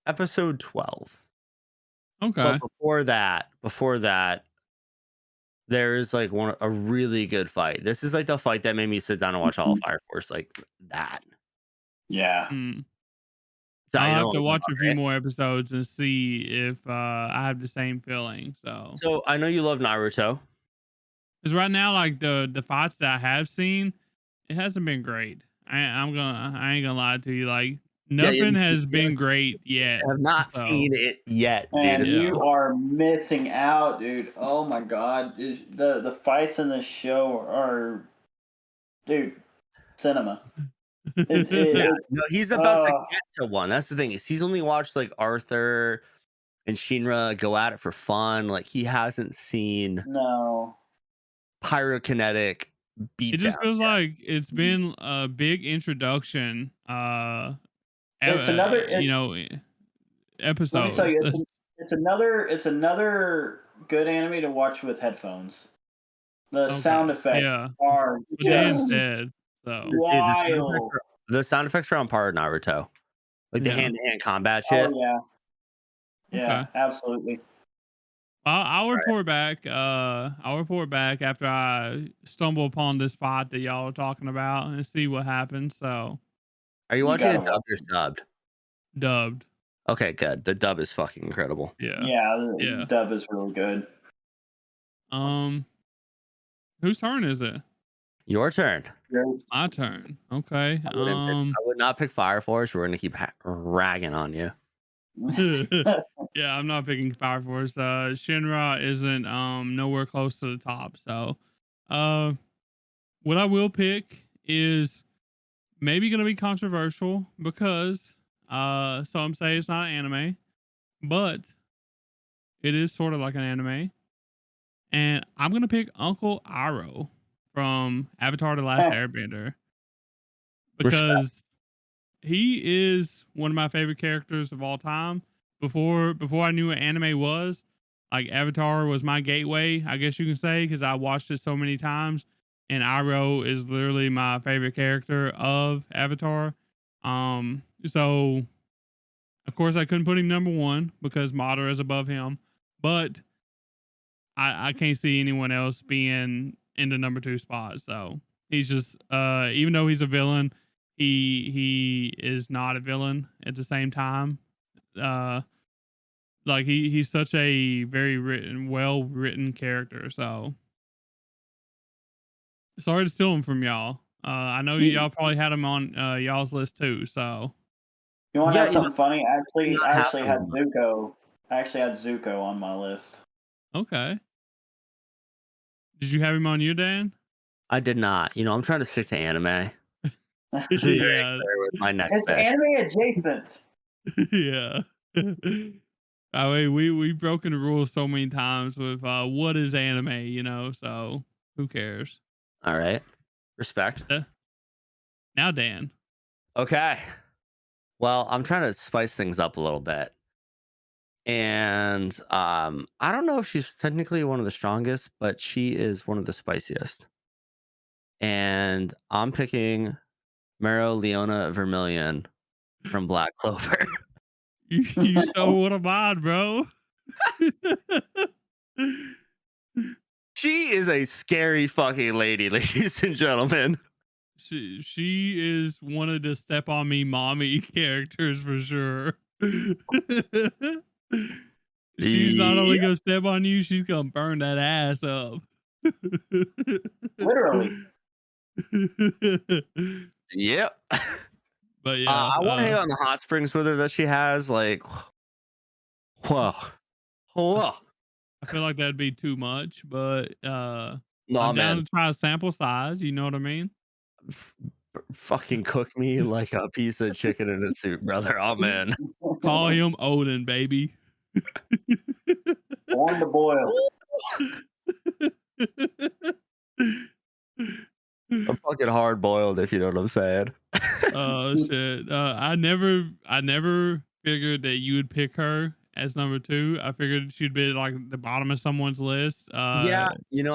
episode 12. okay. But before that, there's like a really good fight. This is like the fight that made me sit down and watch all of Fire Force, like that. Yeah. So you I'll know have what to I'm watch talking a few about, right? more episodes and see if I have the same feeling. So I know you love Naruto. Because right now, like the fights that I have seen, it hasn't been great. I ain't gonna lie to you. Like Yeah, nothing has been great yet. I have not So, seen it yet, And dude. Yeah. you are missing out, dude. Oh my god. The fights in this show are, dude, cinema. Yeah, no, he's about to Oh, get to one. That's the thing, is he's only watched like Arthur and Shinra go at it for fun. Like he hasn't seen no. pyrokinetic It just beatdown. feels like it's been a big introduction. It's another. Episodes. Let me tell you, it's another good anime to watch with headphones. The Okay, sound effects yeah. are But Dan's just dead, so Dude, wild. the sound effects are on par with Naruto. Like the Yeah. hand-to-hand combat shit. Oh yeah, yeah, Okay. absolutely. I'll report back. I'll report back after I stumble upon this fight that y'all are talking about and see what happens. So, Are you You watching it gotta dubbed or subbed? dubbed. Okay, good. The dub is fucking incredible. Yeah. Yeah, Yeah. the dub is really good. Whose turn is it? Your turn. My turn. Okay. I would not pick Fire Force. We're gonna keep ragging on you. Yeah, I'm not picking Fire Force. Shinra isn't nowhere close to the top. So, what I will pick is maybe gonna be controversial because some say it's not an anime, but it is sort of like an anime. And I'm gonna pick Uncle Iroh from Avatar: The Last Airbender because he is one of my favorite characters of all time. Before I knew what anime was, like Avatar was my gateway, I guess you can say, because I watched it so many times. And Iroh is literally my favorite character of Avatar. So Of course, I couldn't put him number one because Madara is above him, but I can't see anyone else being in the number two spot. So he's just even though he's a villain, he is not a villain at the same time. Uh, like he's such a very well written character. So sorry to steal him from y'all. I know y'all probably had him on y'all's list too. So You want to Yeah, know something funny? not I have actually him had on my- Zuko. I actually had Zuko on my list. okay, did you have him on you, Dan? I did not. I'm trying to stick to anime. It's Should be very Yeah, clear with my next pick. anime adjacent. yeah. I mean, we've broken the rules so many times with what is anime, so who cares? All right. Respect. Now, Dan. Okay. Well, I'm trying to spice things up a little bit. And I don't know if she's technically one of the strongest, but she is one of the spiciest. And I'm picking Mero Leona Vermilion from Black Clover. You stole one of mine, bro. She is a scary fucking lady, ladies and gentlemen. She is one of the step on me mommy characters for sure. She's not only gonna step on you, she's gonna burn that ass up. Literally. Yep. But yeah, I want to hit on the hot springs with her that she has. Like, whoa. Whoa. I feel like that'd be too much, but No, I'm down man. to try a sample size. You know what I mean? Fucking cook me like a piece of chicken in a soup, brother. I'm in. Call him Odin, baby. On the boil. I'm fucking hard boiled, if you know what I'm saying. Oh shit! I never figured that you would pick her as number two. I figured she'd be like the bottom of someone's list. Yeah,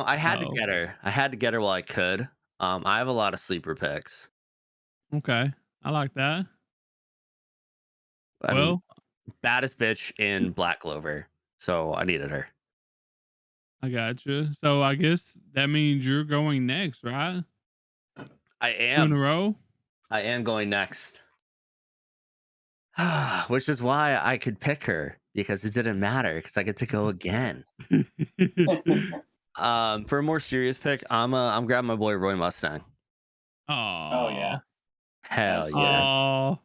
I had to so- get her. I had to get her while I could. I have a lot of sleeper picks. Okay, I like that. I mean, Well, baddest bitch in Black Clover, so I needed her. I got you. So I guess that means you're going next, right? I 2 in a am. row. I am going next. Which is why I could pick her because it didn't matter because I get to go again. For a more serious pick, I'm grabbing my boy Roy Mustang. Oh yeah. Hell That's- yeah. Oh,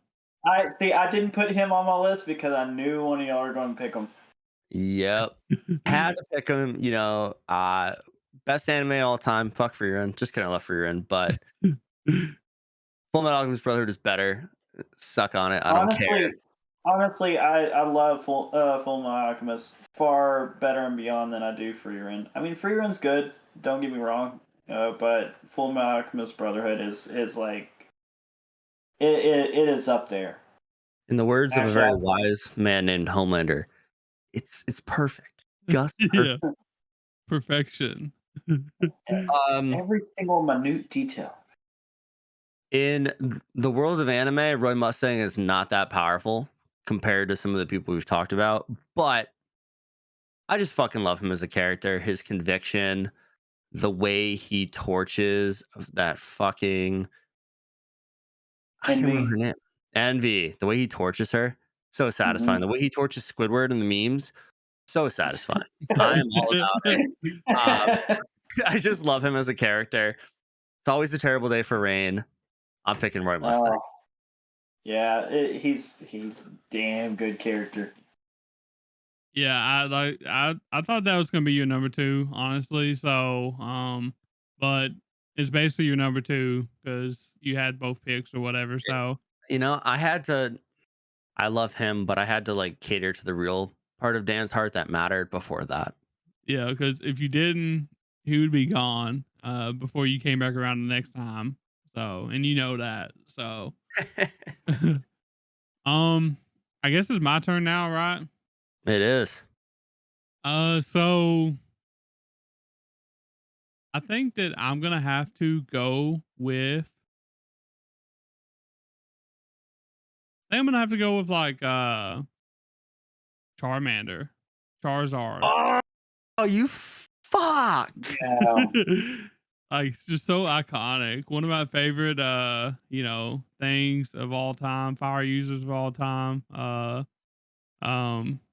I didn't put him on my list because I knew one of y'all were going to pick him. Yep. Had to pick him, best anime all time. Fuck Free Run. Just kidding, I love Free Run, but Full Metal Alchemist Brotherhood is better. Suck on it. I don't care. Honestly, I love Full Metal Alchemist far better and beyond than I do Free Run. I mean, Free Run's good. Don't get me wrong, but Full Metal Alchemist Brotherhood is like it is up there. In the words of a Actually, very wise man named Homelander, it's perfect. Just perfect. yeah, perfection. Every single minute detail. In the world of anime, Roy Mustang is not that powerful compared to some of the people we've talked about, but I just fucking love him as a character. His conviction, the way he torches that fucking I can't remember her name. Envy. The way he torches her, so satisfying. The way he torches Squidward in the memes, so satisfying. I am all about it. I just love him as a character. It's always a terrible day for Rain. I'm picking Roy Mustang. Yeah, he's damn good character. Yeah, I thought that was gonna be your number two, honestly. So, but it's basically your number two because you had both picks or whatever. So I love him, but I had to like cater to the real part of Dan's heart that mattered before that. yeah, because if you didn't, he would be gone before you came back around the next time. So, and you know that. So, I guess it's my turn now, right? It is. So I think that I'm gonna have to go with think I'm gonna have to go with like Charmander, Charizard. Oh, you fuck! Yeah. Like it's just so iconic. One of my favorite things of all time, fire users of all time.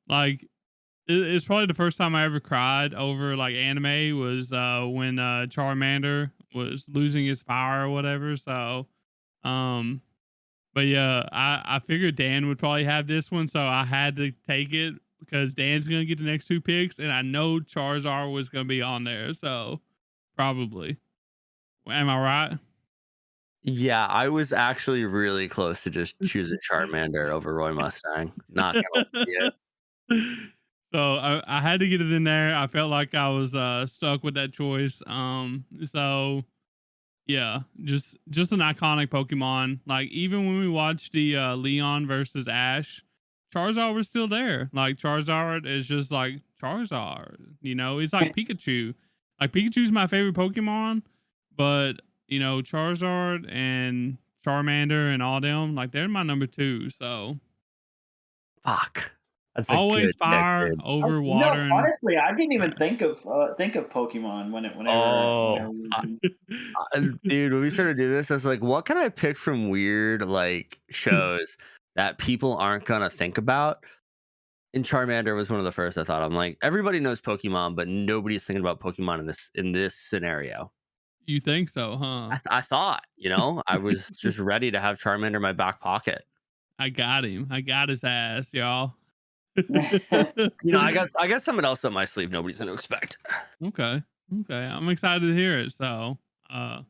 Like it's probably the first time I ever cried over like anime was when Charmander was losing his fire or whatever. So um but yeah, I figured Dan would probably have this one, so I had to take it because Dan's gonna get the next two picks, and I know Charizard was gonna be on there, so probably. Am I right? Yeah, I was actually really close to just choosing Charmander over Roy Mustang. Not gonna lie. So I had to get it in there. I felt like I was stuck with that choice. So yeah, just an iconic Pokemon. Like even when we watched the Leon versus Ash, Charizard was still there. Like Charizard is just like Charizard. He's like Pikachu. Like Pikachu's my favorite Pokemon, but Charizard and Charmander and all them, like they're my number two. So Fuck. That's a always good pick, fire dude. over water and Honestly, I didn't even grass. think of Pokemon Oh, whenever. dude, when we started doing this, I was like, what can I pick from weird like shows that people aren't gonna think about? And Charmander was one of the first I thought. I'm like, everybody knows Pokemon, but nobody's thinking about Pokemon in this scenario. You think so, huh? I thought, I was just ready to have Charmander in my back pocket. I got him. I got his ass, y'all. I got something else up my sleeve nobody's gonna expect. Okay. Okay. I'm excited to hear it. So, uh,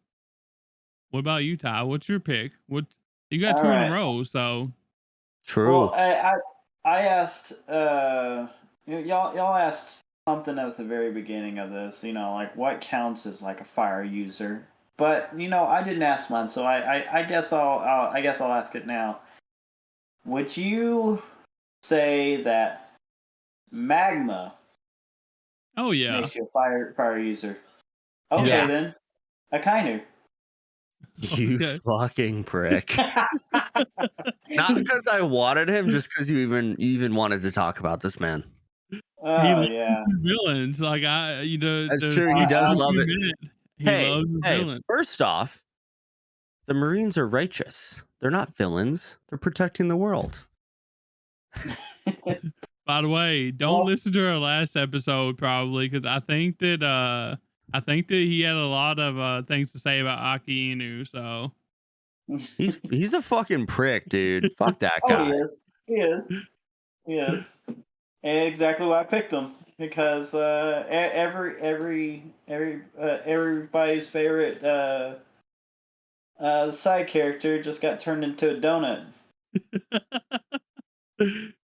what about you, Ty? What's your pick? What you got All two in a right. row, so True. Well, I asked y'all asked something at the very beginning of this, like what counts as like a fire user. But I didn't ask mine, so I guess I guess I'll ask it now. Would you say that magma oh yeah. makes you a fire user? Okay Yeah. then. Akainu. You Okay. fucking prick. Not because I wanted him, just because you even wanted to talk about this man. He Oh loves yeah. his villains. Like That's the true. He does first love few it. minutes, he Hey, loves his villain. first off, the Marines are righteous. They're not villains. They're protecting the world. By the way, don't Well- listen to our last episode probably because I think that he had a lot of things to say about Aki Inu. So He's a fucking prick, dude. Fuck that Oh, guy. he is. He is. He is. And exactly why I picked him because everybody's favorite side character just got turned into a donut.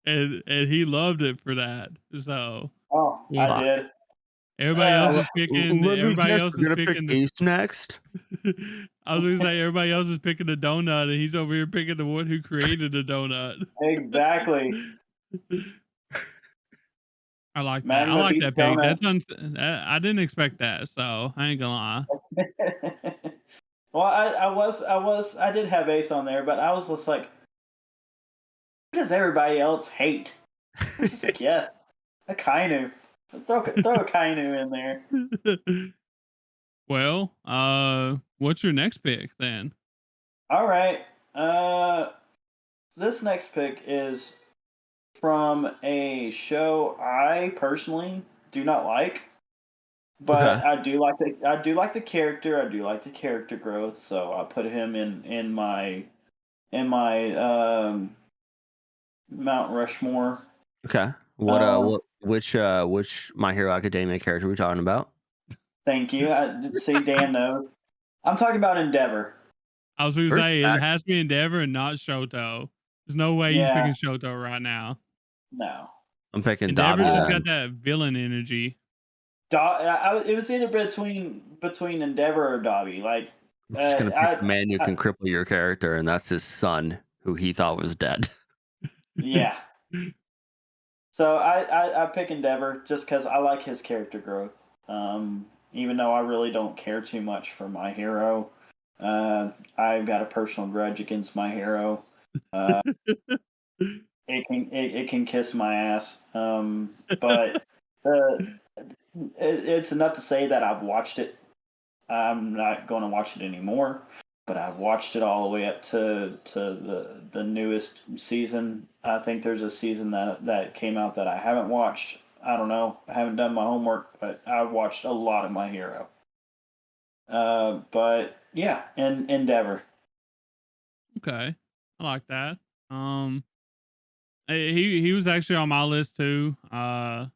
and he loved it for that. So Oh, well, I did. everybody else is picking. Let me Everybody guess, else we're is gonna picking pick Ace next. I was gonna say everybody else is picking the donut, and he's over here picking the one who created the donut. Exactly. I like that. Magma I like beats that pick. donut. I didn't expect that, so I ain't gonna lie. Well, I did have Ace on there, but I was just like, who does everybody else hate? I was just like, yes, Akainu. Throw Akainu in there. Well, what's your next pick then? All right. This next pick is from a show I personally do not like, but Okay. I do like the character. I do like the character growth, so I put him in my Mount Rushmore. Okay. Which My Hero Academia character are we talking about? Thank you. See, Dan knows. I'm talking about Endeavor. I was gonna say it Respect. has to be Endeavor and not Shoto. There's no way he's Yeah. picking Shoto right now. No. I'm picking Endeavor's Dobby. just then. got that villain energy. It was either between Endeavor or Dobby. Like, I'm just gonna pick the man who I- can cripple your character, and that's his son, who he thought was dead. yeah. So I pick Endeavor just because I like his character growth. Even though I really don't care too much for my hero, I've got a personal grudge against my hero. Uh, it can kiss my ass. But it's enough to say that I've watched it. I'm not going to watch it anymore, but I've watched it all the way up to the newest season. I think there's a season that came out that I haven't watched. I don't know. I haven't done my homework, but I've watched a lot of My Hero. But yeah, Endeavor. Okay, I like that. He was actually on my list too. I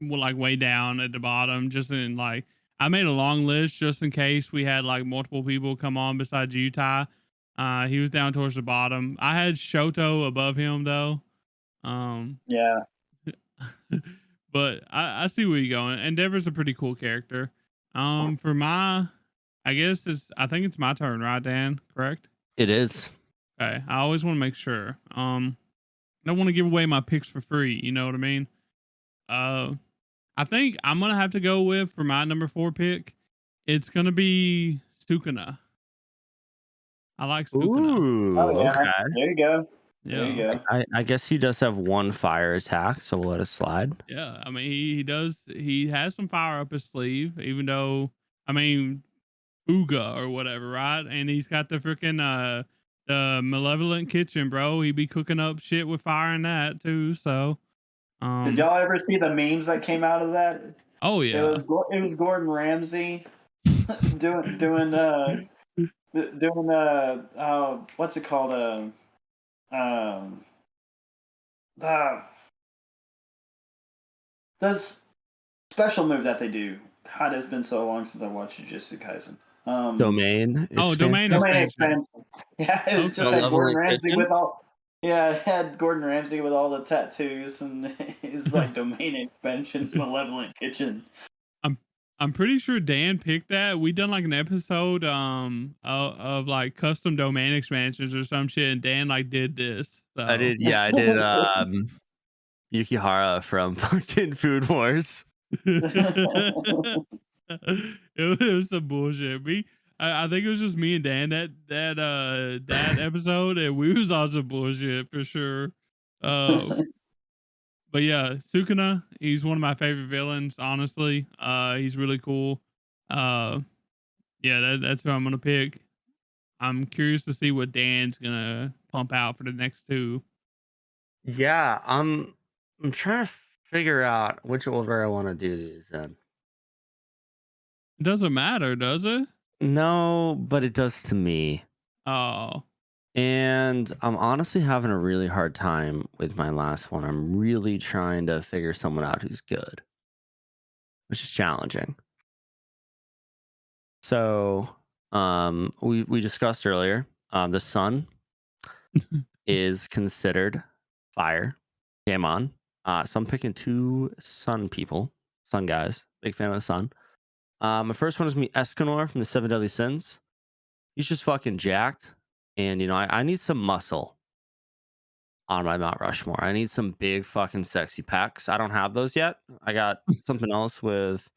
well, like way down at the bottom, just in like I made a long list just in case we had like multiple people come on besides you, Ty. He was down towards the bottom. I had Shoto above him though. Yeah. But I see where you're going. Endeavor's a pretty cool character. For my, I think it's my turn, right, Dan? Correct? It is. Okay. I always want to make sure. I don't want to give away my picks for free. You know what I mean? I think I'm gonna have to go with for my number 4 pick. It's gonna be Sukuna. I like Sukuna. Ooh, Oh yeah. okay. There you go. There you Yeah. go. I guess he does have one fire attack, so we'll let it slide. Yeah. I mean, he does. He has some fire up his sleeve, even though I mean, Uga or whatever, right? And he's got the freaking the malevolent kitchen, bro. He be cooking up shit with fire in that too. So, Did y'all ever see the memes that came out of that? oh It yeah. was Gordon Ramsay doing what's it called the this special move that they do. God, it's been so long since I watched Jujutsu Kaisen. Domain. Oh, domain Domain expansion. expansion. Yeah, it was Okay. just had Gordon Malevolent Ramsay Kitchen? with all. Yeah, it had Gordon Ramsay with all the tattoos, and he's like domain expansion, malevolent kitchen. I'm pretty sure Dan picked that. We done like an episode of like custom domain expansions or some shit, and Dan like did this. So I did. Yeah, I did. Yukihara from fucking Food Wars. it was some bullshit. I think it was just me and Dan that episode, and we was on some bullshit for sure. But yeah, Sukuna, he's one of my favorite villains, honestly. He's really cool. Uh yeah, that's who I'm gonna pick. I'm curious to see what Dan's gonna pump out for the next 2. Yeah, I'm trying to figure out which order I want to do these in. It doesn't matter, does it? No, but it does to me. Oh. And I'm honestly having a really hard time with my last one. I'm really trying to figure someone out who's good, which is challenging. So, we discussed earlier, the sun is considered fire. Game on. So I'm picking 2 sun people, sun guys. Big fan of the sun. My first one is me, Escanor from the 7 Deadly Sins. He's just fucking jacked, and I need some muscle on my Mount Rushmore. I need some big fucking sexy pecs. I don't have those yet. I got something else with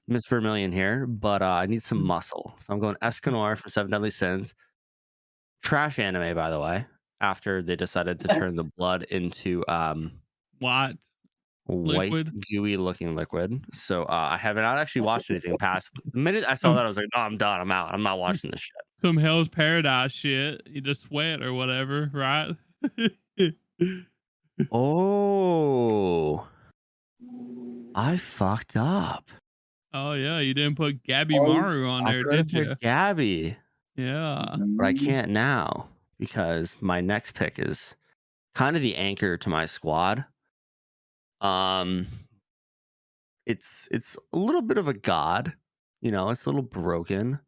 Miss Vermilion here, but I need some muscle. So I'm going Escanor from 7 Deadly Sins. Trash anime, by the way. After they decided to turn the blood into What? white Liquid? gooey looking liquid. So I have not actually watched anything past the minute I saw that. I was like, no, I'm done. I'm out. I'm not watching this shit. Some Hell's Paradise shit. You just sweat or whatever, right? Oh, I fucked up. Oh yeah, you didn't put Gabby Oh, Maru on I there, could have did you? picked Gabby, Yeah. but I can't now because my next pick is kind of the anchor to my squad. It's a little bit of a god, it's a little broken.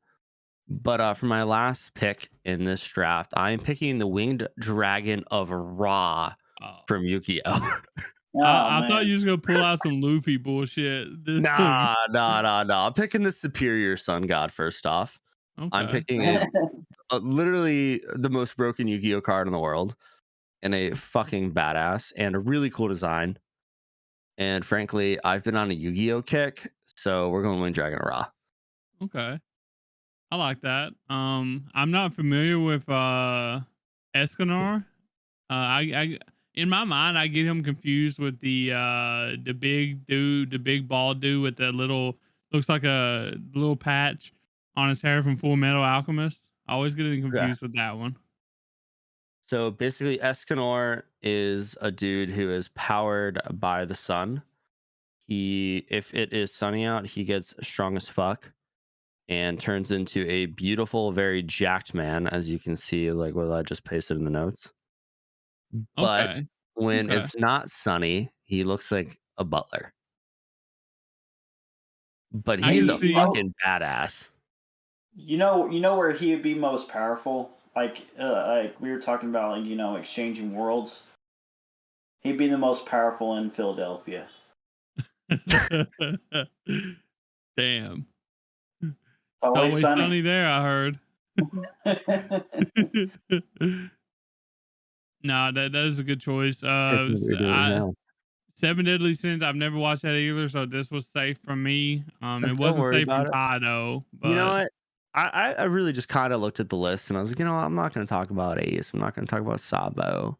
But for my last pick in this draft, I am picking the winged dragon of Ra Oh. from Yu-Gi-Oh. I thought you was gonna pull out some Luffy bullshit. Nah. I'm picking the superior sun god first off. I'm Okay. picking literally the most broken Yu-Gi-Oh card in the world, and a fucking badass and a really cool design. And frankly, I've been on a Yu-Gi-Oh kick, so we're going winged dragon of Ra. Okay. I like that. I'm not familiar with Escanor. I in my mind I get him confused with the big dude, the big bald dude with the little looks like a little patch on his hair from Full Metal Alchemist. I always get him Yeah. confused with that one. So basically, Escanor is a dude who is powered by the sun. If it is sunny out, he gets strong as fuck and turns into a beautiful, very jacked man, as you can see, like what I just pasted in the notes. But Okay. when Okay. it's not sunny, he looks like a butler. But I he's can a see. fucking badass. You know where he would be most powerful? Like we were talking about, like, exchanging worlds. He'd be the most powerful in Philadelphia. Damn. Always Always sunny. sunny there, I heard. No, that is a good choice. That's what we're doing now. Seven Deadly Sins. I've never watched that either, so this was safe from me. It Don't wasn't worry safe from about it. Ty though. You know But what? I really just kind of looked at the list and I was like, I'm not going to talk about Ace. I'm not going to talk about Sabo.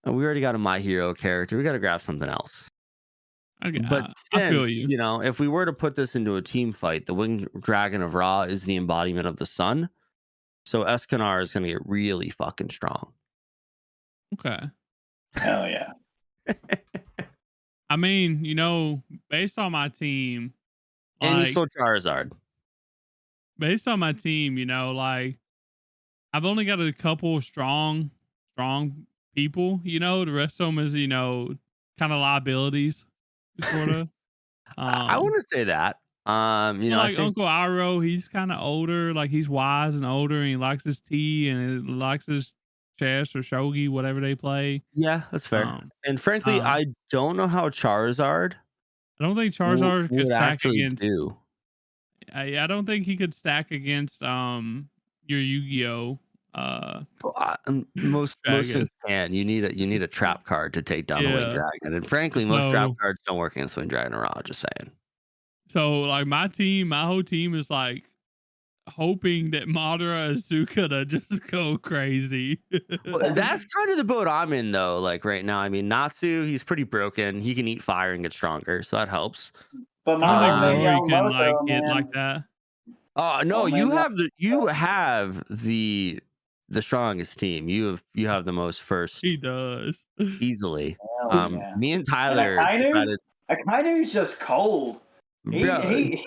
And we already got a My Hero character. We got to grab something else. But I feel since, you. if we were to put this into a team fight, the Winged Dragon of Ra is the embodiment of the sun. So Escanar is going to get really fucking strong. Okay. Hell yeah. I mean, based on my team, And he's like still Charizard. based on my team, like I've only got a couple strong people. The rest of them is kind of liabilities, sort of. I want to say that. Well, I like think, Uncle Iroh, he's kind of older. Like he's wise and older, and he likes his tea and he likes his chess or shogi, whatever they play. yeah, that's fair. Um, And frankly, um, I don't know how Charizard I don't think Charizard could would stack actually against. do. I don't think he could stack against your Yu-Gi-Oh Well, most dragon. things can. You need a trap card to take down the Winged Yeah. Dragon, and frankly, most trap So cards don't work against Winged Dragon or Raw. Just saying. like my whole team is like hoping that Madara and Sukuna just go crazy. Well, that's kind of the boat I'm in, though. Like right now, I mean, Natsu, he's pretty broken. He can eat fire and get stronger, so that helps. But I don't my think homie Rory can like Yamamoto, hit like man. that. No, Homie you have the strongest team. You have the most first He does. easily. Hell yeah. Me and And Tyler decided, Akainu's just cold. bro.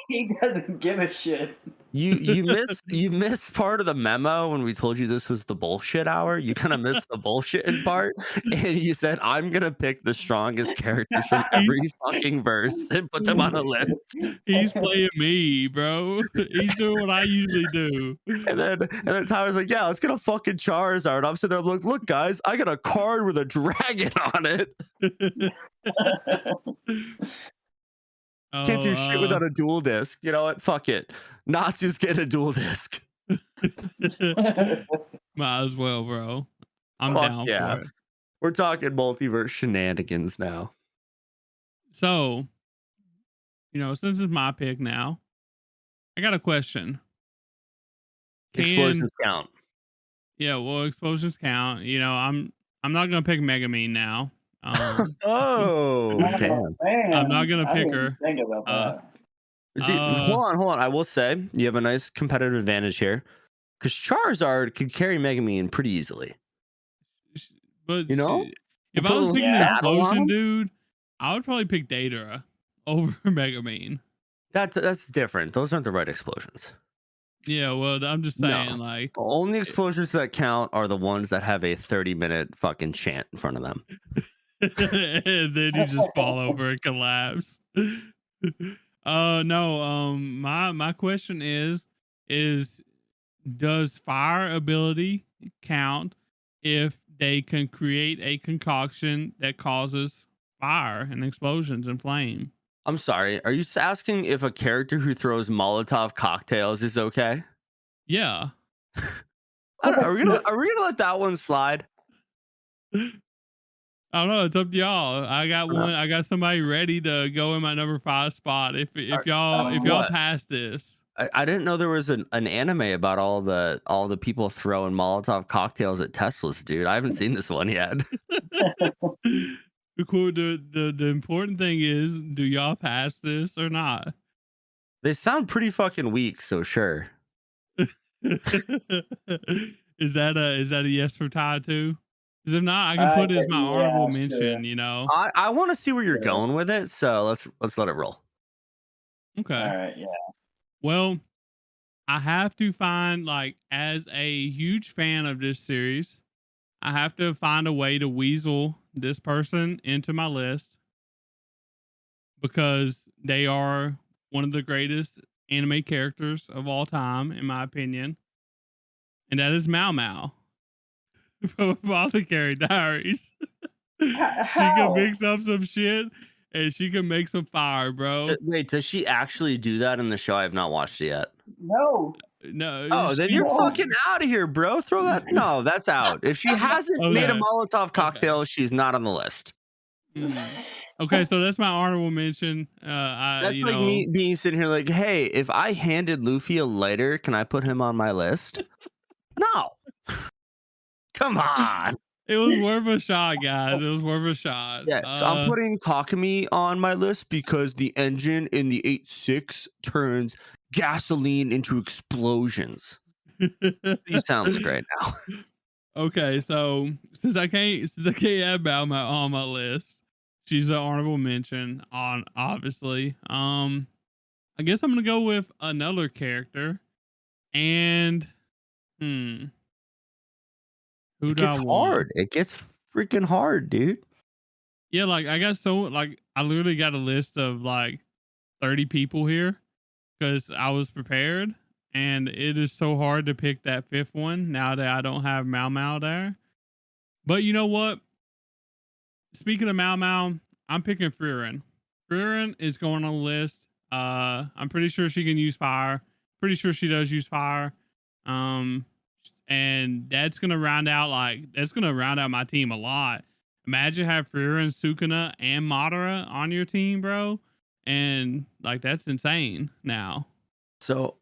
He doesn't give a shit. You missed part of the memo when we told you this was the bullshit hour. You kind of missed the bullshitting part, and you said I'm gonna pick the strongest characters from He's every fucking verse and put them on a list. he's playing me, bro. He's doing what I usually do. And then Tyler's like, "Yeah, let's get a fucking Charizard." I'm sitting there, I'm like, "Look, guys, I got a card with a dragon on it. Can't do shit without a dual disc. You know what? Fuck it. Natsu's getting a dual disc. Might as well, bro. I'm Fuck down yeah. for it. We're talking multiverse shenanigans now. So, since it's my pick now, I got a question. Explosions count. Yeah, well, explosions count. I'm not gonna pick Megamine now. Oh, damn. Man, I'm not gonna I pick didn't even her. think about Uh, that. Dude, uh, hold on. I will say you have a nice competitive advantage here because Charizard could carry Megamine pretty easily. but You know? if Put I a was little picking an saddle on explosion, him? dude, I would probably pick Datara over Megamine. That's different. Those aren't the right explosions. Yeah, well, I'm just No. saying, like, Only explosions that count are the ones that have a 30-minute fucking chant in front of them. and then you just fall over and collapse. No. My question is does fire ability count if they can create a concoction that causes fire and explosions and flame? I'm sorry. Are you asking if a character who throws Molotov cocktails is okay? Yeah. Are we gonna let that one slide? I don't know. It's up to y'all. I got one. I got somebody ready to go in my number 5 spot. If y'all What? pass this, I didn't know there was an anime about all the people throwing Molotov cocktails at Teslas, dude. I haven't seen this one yet. The important thing is, do y'all pass this or not? They sound pretty fucking weak, so sure. Is that a yes for Ty too? Because if not, I can put it as my honorable mention. You know. I want to see where you're Sure. going with it, so let's let it roll. Okay. All right, yeah. Well, I have to find, like, as a huge fan of this series, I have to find a way to weasel this person into my list because they are one of the greatest anime characters of all time, in my opinion. And that is Mao Mao from Apothecary Diaries. She can mix up some shit and she can make some fire, bro. Wait, does she actually do that in the show? I have not watched it yet. No. No. Oh, then you're fucking out of here, bro. Throw that. No, that's out. If she hasn't made a Okay. Molotov cocktail, she's not on the list. Okay, so that's my honorable mention. That's like me being sitting here like, hey, if I handed Luffy a lighter, can I put him on my list? No. Come on. It was worth a shot, guys. It was worth a shot. Yeah, so I'm putting Takumi on my list because the engine in the 8.6 turns gasoline into explosions. He sounds great now. Okay, so since I can't have Bao Mao on my list, she's an honorable mention on obviously. I guess I'm gonna go with another character, and who It do I gets want? hard. It gets freaking hard, dude. Yeah, like I literally got a list of like 30 people here because I was prepared, and it is so hard to pick that fifth one now that I don't have Mao Mao there. But you know what? Speaking of Mao Mao, I'm picking Frieren. Frieren is going on the list. I'm pretty sure she can use fire. Pretty sure she does use fire. And that's gonna round out my team a lot. Imagine have Frieren, Sukuna, and Madara on your team, bro. And like that's insane now. So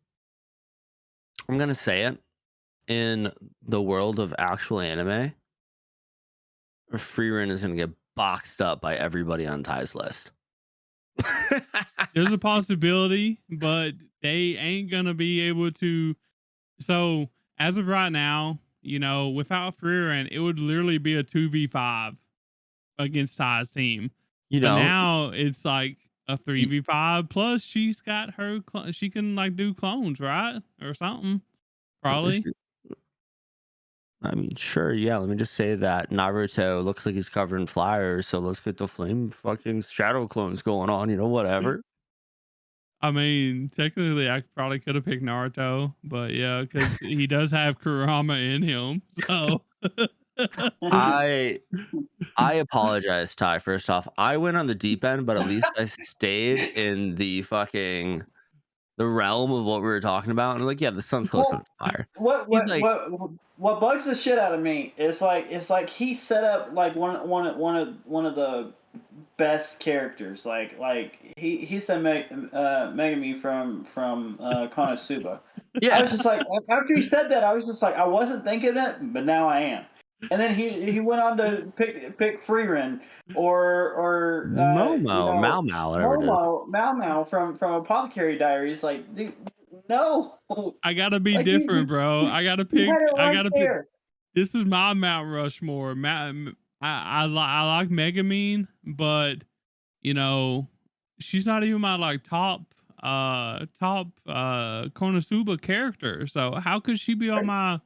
I'm gonna say it. In the world of actual anime, Frieren is gonna get boxed up by everybody on Ty's list. There's a possibility, but they ain't gonna be able to. So as of right now, without Frieren, it would literally be a 2v5 against Ty's team. You But know, now it's like a 3v5. Plus, she's got her. She can like do clones, right, or something. Probably. I mean, sure, yeah. Let me just say that Naruto looks like he's covered in flyers, so let's get the flame fucking shadow clones going on. Whatever. I mean, technically, I probably could have picked Naruto, but yeah, because he does have Kurama in him. So I apologize, Ty. First off, I went on the deep end, but at least I stayed in the realm of what we were talking about. And I'm like, yeah, the sun's close enough to fire. What bugs the shit out of me is like he set up like one of the best characters. Like he said Megami from Konosuba. Yeah. I was just like, after he said that, I was just like, I wasn't thinking it, but now I am. And then he went on to pick Frieren or Mao Mao from Apothecary Diaries. Like, dude, no. I gotta be different, bro. I gotta pick. Pick. This is my Mount Rushmore. I like Megamine, but she's not even my like top Konosuba character. So how could she be on my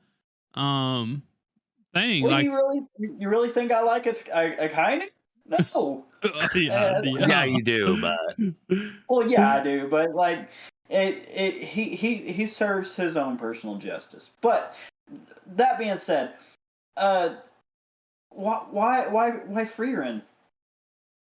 thing? Well, like, you really think I like a kind of? No. yeah, you do, but well, yeah, I do, but like he serves his own personal justice. But that being said, why Frieren?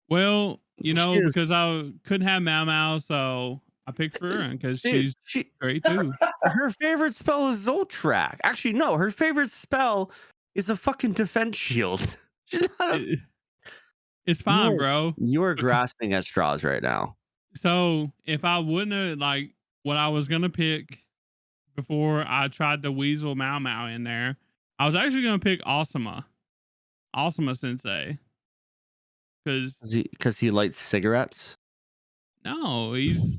Well, because I couldn't have Mao Mao, so I picked Frieren because she's great too. Her favorite spell is Zoltrak. Actually, no, her favorite spell is a fucking defense shield. It's fine, bro. You are grasping at straws right now. So if I wouldn't have what I was gonna pick before I tried to weasel Mao Mao in there. I was actually gonna pick Asuma Sensei, because Because he lights cigarettes. no, he's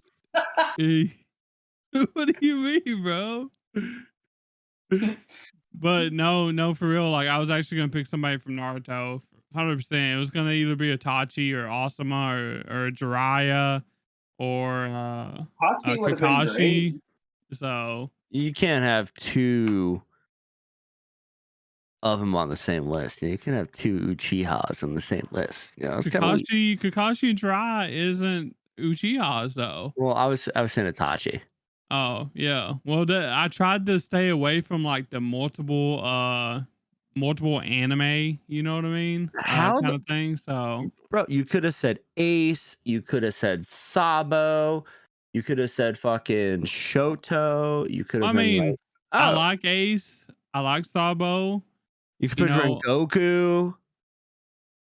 what do you mean, bro? But no, for real. Like I was actually gonna pick somebody from Naruto, 100%. It was gonna either be Itachi or Asuma or Jiraiya or Hachi would have been great. Kakashi. So You can't have two of them on the same list. You can have two Uchihas on the same list. You know, it's kind of weak. Kakashi and Jiraiya isn't Uchihas though. Well, I was saying Itachi. Oh yeah. Well, I tried to stay away from like the multiple anime. You know what I mean? How Kind of thing. So Bro, you could have said Ace. You could have said Sabo. You could have said fucking Shoto. You could have I been mean, like, I oh, like Ace. I like Sabo. you could You put know, Goku.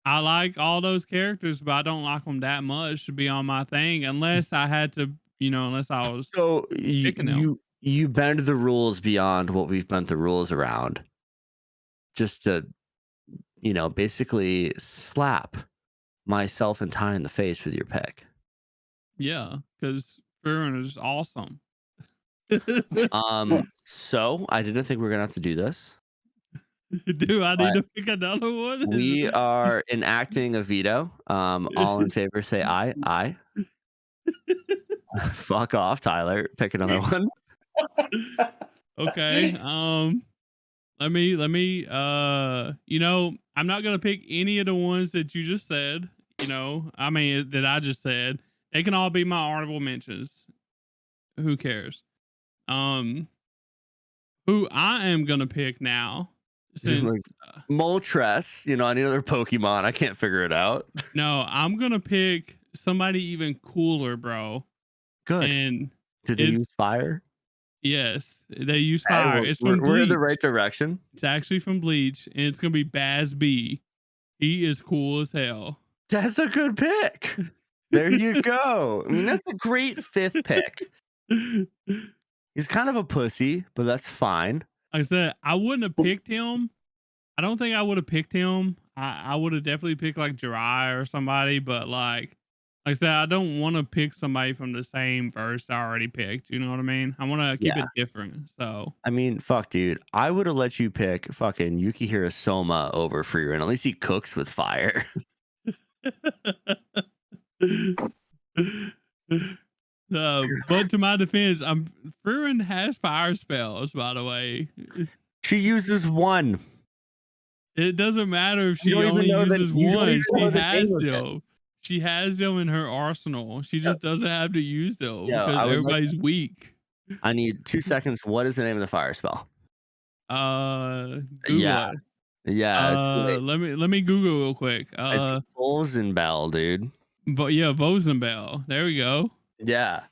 I like all those characters, but I don't like them that much to be on my thing unless I had to, unless I was So picking them. you bend the rules beyond what we've bent the rules around, just to basically slap myself and Ty in the face with your pick. Yeah, because Furin is awesome. So I didn't think we were gonna have to do this. Do I need But to pick another one? we are enacting a veto. All in favor say aye. Aye. Fuck off, Tyler. Pick another one. Okay. Let me I'm not gonna pick any of the ones that you just said, I mean that I just said. They can all be my honorable mentions. Who cares? Who I am gonna pick now, Just since like Moltres, I need another Pokemon. I can't figure it out. no, I'm gonna pick somebody even cooler, bro. Good. And Did they use fire? yes, they use Hey, fire. It's from we're in Bleach. the right direction. It's actually from Bleach, and it's gonna be Baz B. He is cool as hell. That's a good pick. There you go. I mean, that's a great fifth pick. He's kind of a pussy, but that's fine. Like I said, I wouldn't have picked him. I don't think I would have picked him. I would have definitely picked like Jiraiya or somebody, but like I said, I don't want to pick somebody from the same verse I already picked. You know what I mean? I want to keep it different. So I mean, fuck, dude. I would have let you pick fucking Yukihiro Soma over Freerun. At least he cooks with fire. but to my defense, Furin has fire spells, by the way. She uses one. It doesn't matter if she You don't even only know that- uses you don't one. even She know the has name of it. them. She has them in her arsenal. She just doesn't have to use them Yeah, because I would like- everybody's weak. I need 2 seconds. What is the name of the fire spell? Google Yeah. it. Yeah. Let me Google real quick. It's Bolzenbell, dude. But yeah, Vosenbell. There we go. Yeah.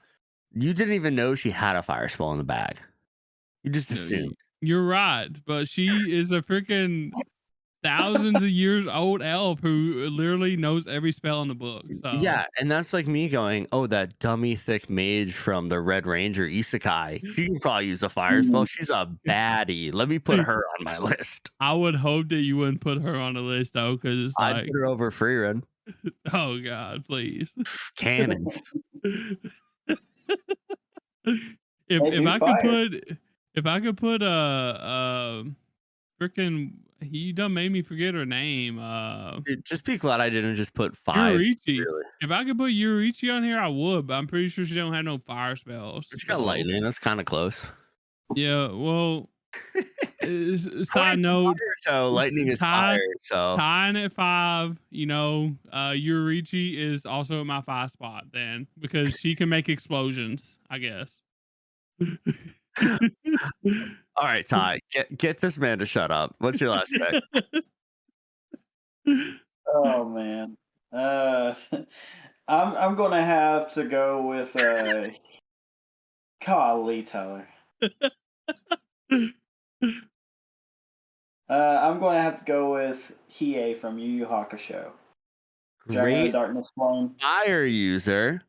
You didn't even know she had a fire spell in the bag. You just assumed. You're right, but she is a freaking thousands of years old elf who literally knows every spell in the book. So. Yeah, and that's like me going, oh, that dummy thick mage from the Red Ranger Isekai. She can probably use a fire spell. She's a baddie. Let me put her on my list. I would hope that you wouldn't put her on the list though, because it's I'd like, put her over Freerun. oh god, please. Cannons. if I could put a freaking, he done made me forget her name. Dude, just be glad I didn't just put 5. Yuriichi. Really. If I could put Yuriichi on here, I would, but I'm pretty sure she don't have no fire spells. She got lightning. That's kind of close. Yeah, well, side note, so lightning is fire. So tying at 5, Yuriichi is also at my 5 spot then, because she can make explosions, I guess. all right, Ty, get this man to shut up. What's your last pick? Oh man, I'm gonna have to go with golly, Tyler. I'm going to have to go with Hiei from Yu Yu Hakusho. Dragon of Great Darkness Flame. fire user.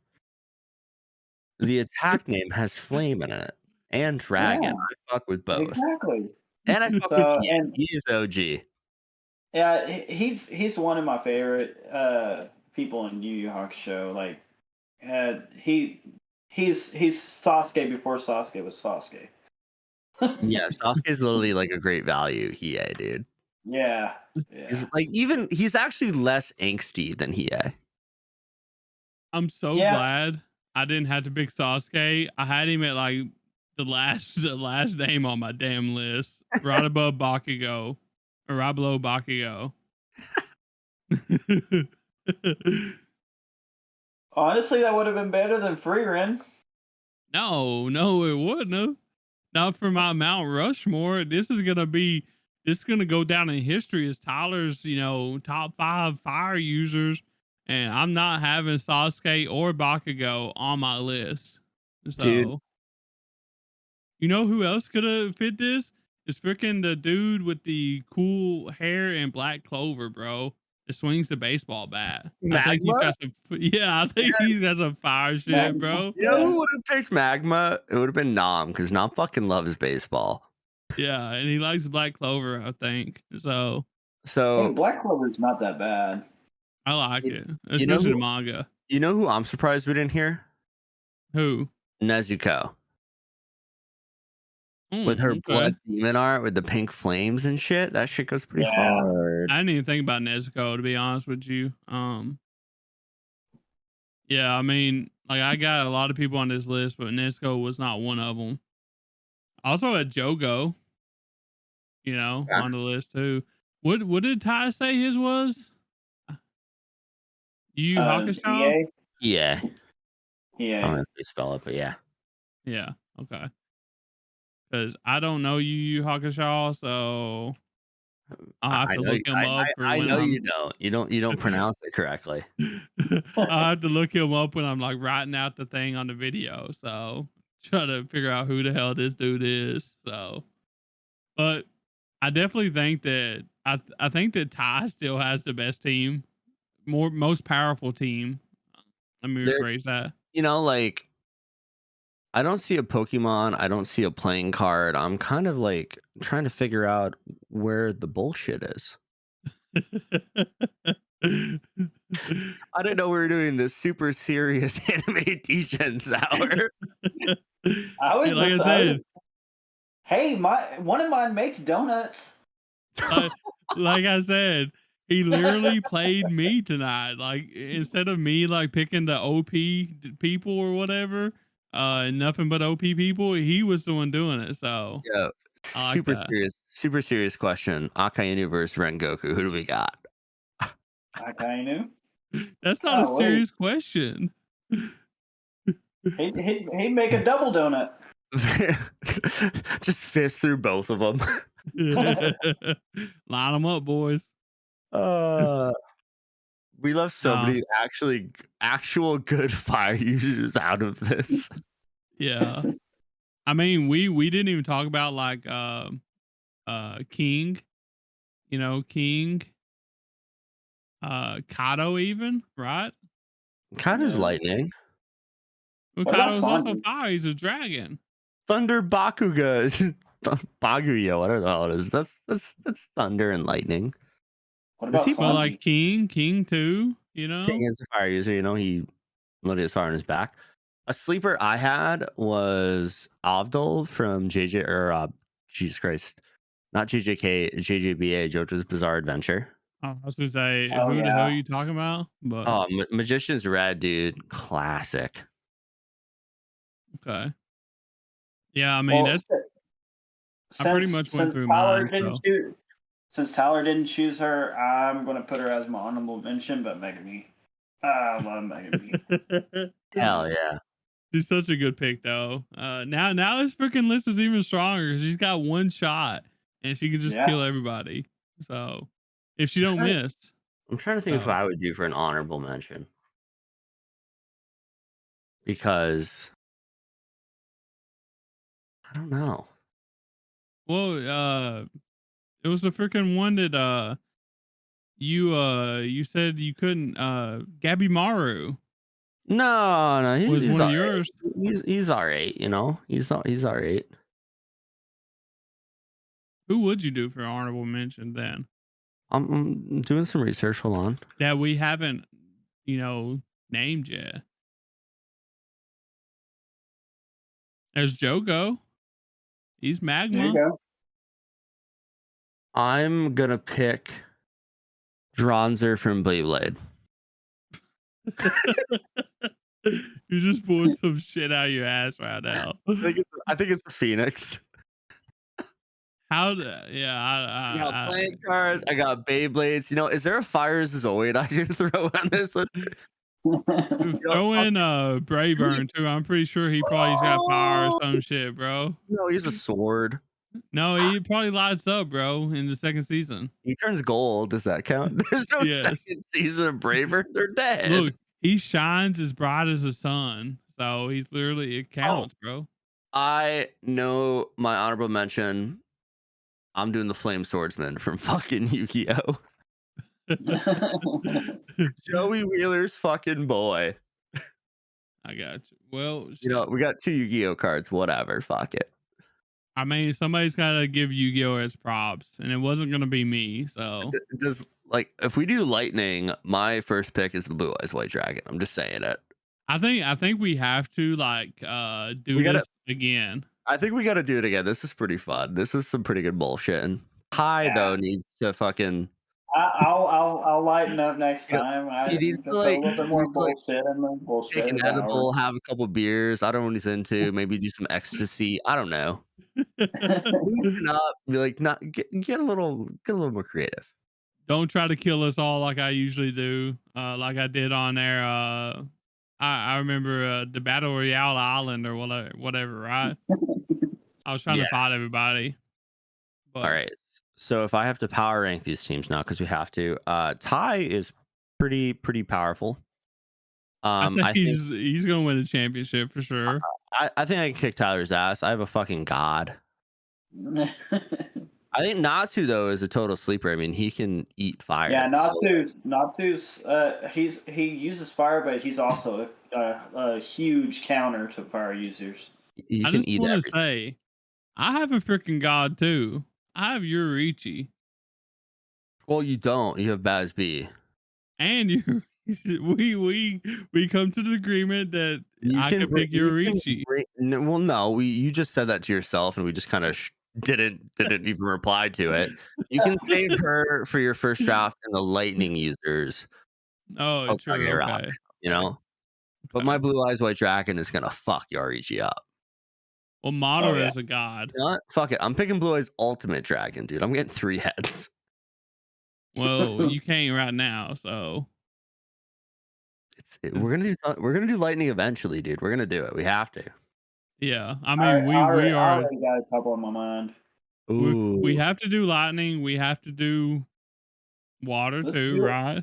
The attack name has flame in it and dragon. Yeah, I fuck with both. exactly. And I fuck with So Hiei. and He is OG. yeah, he's one of my favorite people in Yu Yu Hakusho. Like he's Sasuke before Sasuke was Sasuke. Yeah, Sasuke's literally like a great value, Hiei, dude. Yeah, He's yeah, like he's actually less angsty than Hiei. I'm so yeah. glad I didn't have to pick Sasuke. I had him at like the last name on my damn list, right above Bakugo, or right below Bakugo. Honestly, that would have been better than Freerin. No, it wouldn't have. Not for my Mount Rushmore. This is gonna go down in history as Tyler's, top 5 fire users, and I'm not having Sasuke or Bakugo on my list. Dude, So, you know who else could have fit this? It's freaking the dude with the cool hair and black clover, bro. That swings the baseball bat. I think he's Magma? got some. Yeah, I think he's got some fire shit, bro. You know Yeah. who would have picked Magma? It would have been Nom, because Nom fucking loves baseball. Yeah, and he likes black clover, I think. So Hey, So Black Clover's not that bad. I like you, it, you know especially the who manga. you know who I'm surprised we didn't hear? Who? Nezuko. With her Okay. blood demon art with the pink flames and shit. That shit goes pretty Yeah. hard. I didn't even think about Nezuko, to be honest with you. Yeah, I mean, like I got a lot of people on this list, but Nezuko was not one of them. Also had Jogo, Yeah. on the list too. What did Ty say his was? Yu Yu Hakusho? EA. Yeah. I don't know EA. if they spell it, but yeah. Yeah. Okay. Because I don't know Yu Yu Hakusho, so I'll have I to know look him up for I when know I'm. you don't. You don't pronounce it correctly. I'll have to look him up when I'm like writing out the thing on the video. So try to figure out who the hell this dude is. So, but I definitely think that I think that Ty still has the best team, most powerful team. Let me There, rephrase that. like I don't see a Pokemon. I don't see a playing card. I'm kind of like trying to figure out where the bullshit is. I didn't know we were doing this super serious anime Degens hour. I was Yeah, like I just, said, hey, one of mine makes donuts. like I said, he literally played me tonight. Like instead of me like picking the OP people or whatever, nothing but OP people, he was the one doing it. So Yeah, I like that. super serious question. Akainu versus Rengoku. Who do we got? Akainu. That's not a Oh wait, serious question. he'd make a double donut. Just fist through both of them. Line them up, boys. We left so Nah, many actual good fire users out of this. yeah. I mean, we didn't even talk about like King, King, Kato even, right? Kind of Yeah. lightning. Well, What about Kato is also Sanji? fire. He's a dragon. Thunder Bakuga. Baguya, whatever the hell it is. That's thunder and lightning. What Is about he But like Sanji? King too, King is a fire user? He literally has fire on his back. A sleeper I had was Avdol from JJ or Jesus Christ, not JJK, JJBA, JoJo's Bizarre Adventure. I was gonna say, Oh who the hell are yeah. you talking about? But Oh, Magician's Red, dude, classic. okay, yeah. I mean, Well, that's I pretty much went through mine. So Since Tyler didn't choose her, I'm gonna put her as my honorable mention. But Megami, I love Megami. Hell yeah. she's such a good pick, though. Now this freaking list is even stronger because she's got one shot and she can just Yeah. kill everybody. So if she don't miss, I'm trying to think of what so I would do for an honorable mention. Because I don't know. well, it was the freaking one that you said you couldn't Gabby Maru. No, Was he's one of all right. yours? He's all right. You know, he's all right. Who would you do for honorable mention then? I'm doing some research. Hold on. That we haven't, named yet. There's Jogo. He's There magma. you go. I'm gonna pick Dronzer from Beyblade. You're just pulling some shit out of your ass right now. I think it's the Phoenix. How? Yeah, I got playing cards. I got Beyblades. You know, is there a Fire Zoid I can throw on this list? throw in Brayburn too. I'm pretty sure he probably's got power or some shit, bro. No, he's a sword. No, he probably lights up, bro, in the second season. He turns gold. Does that count? There's no Yes. second season of Braver. They're dead. Look, he shines as bright as the sun. So he's literally, it counts, bro. I know my honorable mention. I'm doing the Flame Swordsman from fucking Yu-Gi-Oh! Joey Wheeler's fucking boy. I got you. Well, You know, we got 2 Yu-Gi-Oh! Cards. Whatever. Fuck it. I mean, somebody's got to give Yu-Gi-Oh! Its props, and it wasn't going to be me. So Just like if we do Lightning, my first pick is the Blue Eyes White Dragon. I'm just saying it. I think we have to do this again. I think we got to do it again. This is pretty fun. This is some pretty good bullshit. And Ty though needs to fucking. I'll lighten up next time. He needs to a little bit more bullshit and then take bullshit. an edible, have a couple beers. I don't know what he's into. Maybe do some ecstasy. I don't know. Loosen up. Be like, not get a little more creative. Don't try to kill us all like I usually do. Like I did on there. I remember the Battle Royale Island or whatever, right? I was trying to fight everybody. But all right. So if I have to power rank these teams now, because we have to, Ty is pretty powerful. I think he's gonna win the championship for sure. I think I can kick Tyler's ass. I have a fucking god. I think Natsu though is a total sleeper. I mean, he can eat fire. Yeah, Natsu's he uses fire, but he's also a huge counter to fire users. I just want to say, I have a freaking god too. I have Yuriichi. Well, you don't. You have Baz B. And we come to the agreement that I can pick Yuriichi. No, you just said that to yourself, and we just kind of didn't even reply to it. You can save her for your first draft and the lightning users. Oh, true. Okay. Rock, you know. Okay. But my Blue Eyes White Dragon is gonna fuck Yuriichi up. Well, Madara is a god. You know what? Fuck it. I'm picking Blue Eyes Ultimate Dragon, dude. I'm getting 3 heads. Well, you can't right now, so we're gonna do lightning eventually, dude. We're gonna do it. We have to. Yeah, I mean, we I are. already got a couple in my mind. We have to do lightning. We have to do water too, right?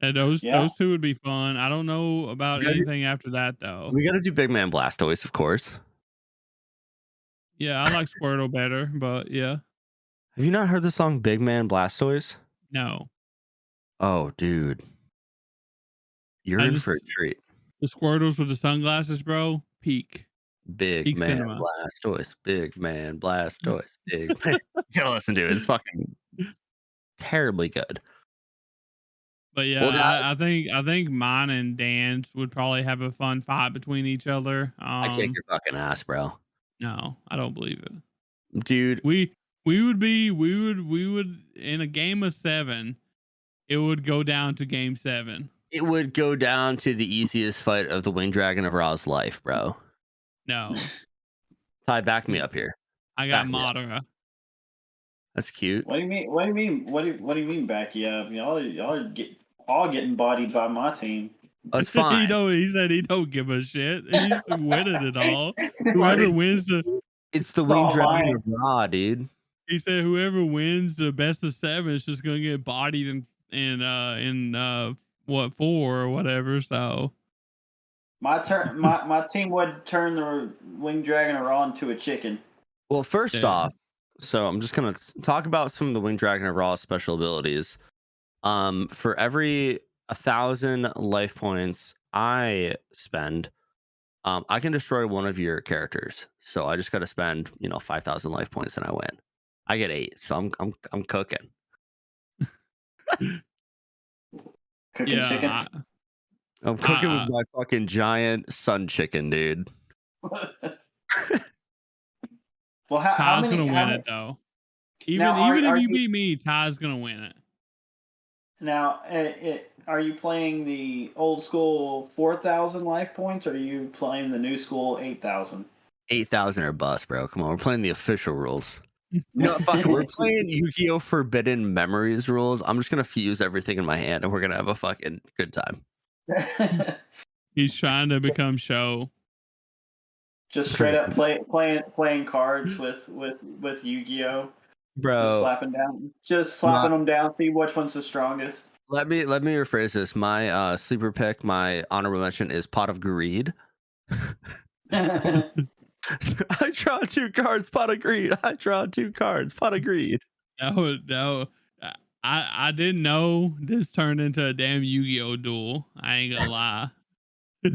And those 2 would be fun. I don't know about anything after that though. We got to do Big Man Blastoise, of course. Yeah, I like Squirtle better, but yeah. Have you not heard the song Big Man Blastoise? No. Oh, dude. You're in for a treat. The Squirtles with the sunglasses, bro. Peak. Big Man Blastoise. Big Man Blastoise. Big Man. You gotta listen to it. It's fucking terribly good. But yeah, I think mine and Dan's would probably have a fun fight between each other. I kick your fucking ass, bro. No, I don't believe it, dude. We would in a game of 7. It would go down to game 7. It would go down to the easiest fight of the Winged Dragon of Ra's life, bro. No. Ty, back me up here. I got Madara. That's cute. What do you mean? What do you mean back you up? Y'all are getting bodied by my team. That's fine. He said he don't give a shit. He's winning it all. Whoever wins it's the Winged Dragon of Ra, dude. He said whoever wins the best of 7 is just gonna get bodied in what 4 or whatever. So my team would turn the Winged Dragon of Ra into a chicken. Well, first off, so I'm just gonna talk about some of the Winged Dragon of Ra's special abilities. For every 1,000 life points I spend I can destroy one of your characters. So I just got to spend, 5,000 life points and I win. I get 8. So I'm cooking. Cooking chicken. Yeah, I'm cooking with I- my fucking giant sun chicken, dude. Well, how Ty's many? gonna How win many it though. now Even if are you you beat me, Ty's gonna win it. now? Are you playing the old school 4,000 life points, or are you playing the new school 8,000? 8,000 or bust, bro. Come on, we're playing the official rules. You know what? Fuck it. We're playing Yu-Gi-Oh! Forbidden Memories rules. I'm just gonna fuse everything in my hand, and we're gonna have a fucking good time. He's trying to become show. Just straight up playing cards with Yu-Gi-Oh. Bro, Just my, slapping them down. See which one's the strongest. let me rephrase this. My sleeper pick, my honorable mention is Pot of Greed. I draw 2 cards, Pot of Greed. I draw 2 cards, Pot of Greed. No. I didn't know this turned into a damn Yu-Gi-Oh duel. I ain't gonna lie. You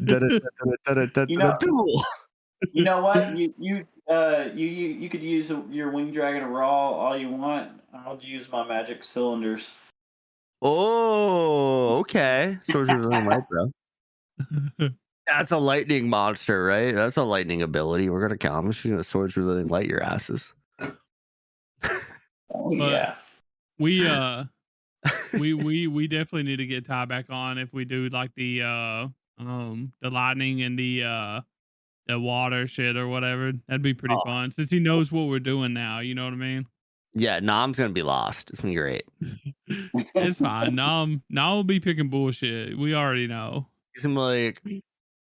know, Duel. you know what? You could use your Wing Dragon Raw all you want. I'll use my magic cylinders. Oh, okay. Swords of Revealing Light, bro. That's a lightning monster, right? That's a lightning ability. We're gonna count. I'm just gonna Swords Revealing Light your asses. Oh But yeah. we definitely need to get Ty back on if we do like the lightning and the water shit or whatever. That'd be pretty Oh. fun since he knows what we're doing now. You know what I mean? Yeah, Nom's gonna be lost. It's gonna be great. It's fine. Nom will be picking bullshit. We already know. He's gonna be like,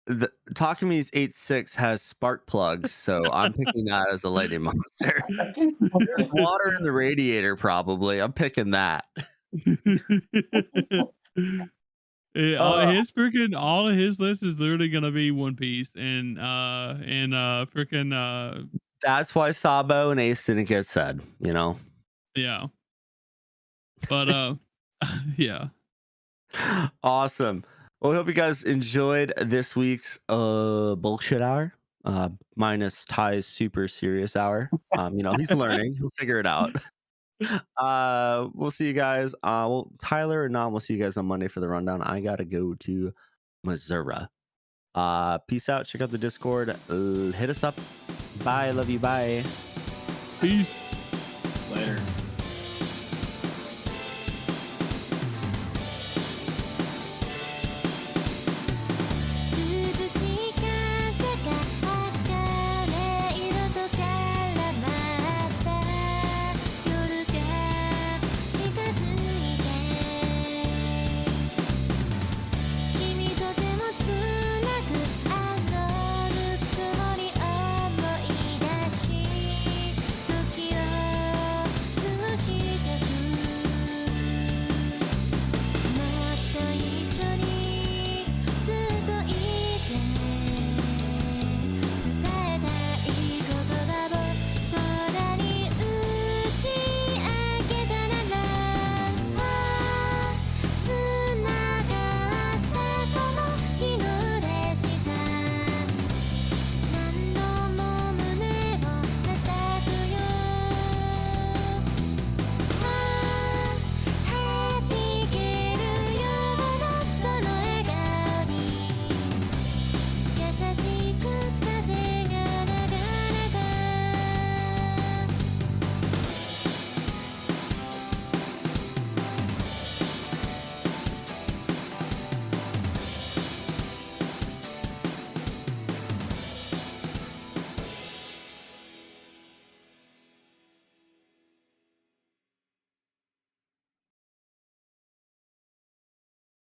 the Takami's 8-6 has spark plugs, so I'm picking that as a lightning monster. There's water in the radiator, probably. I'm picking that. All of his list is literally gonna be One Piece and freaking That's why Sabo and Ace didn't get said, yeah. But yeah. Awesome. Well, we hope you guys enjoyed this week's bullshit hour. Minus Ty's super serious hour. He's learning. He'll figure it out. We'll see you guys. Tyler and Nom, we'll see you guys on Monday for the rundown. I gotta go to Missouri. Peace out. Check out the Discord. Hit us up. Bye. Love you. Bye. Peace. Later.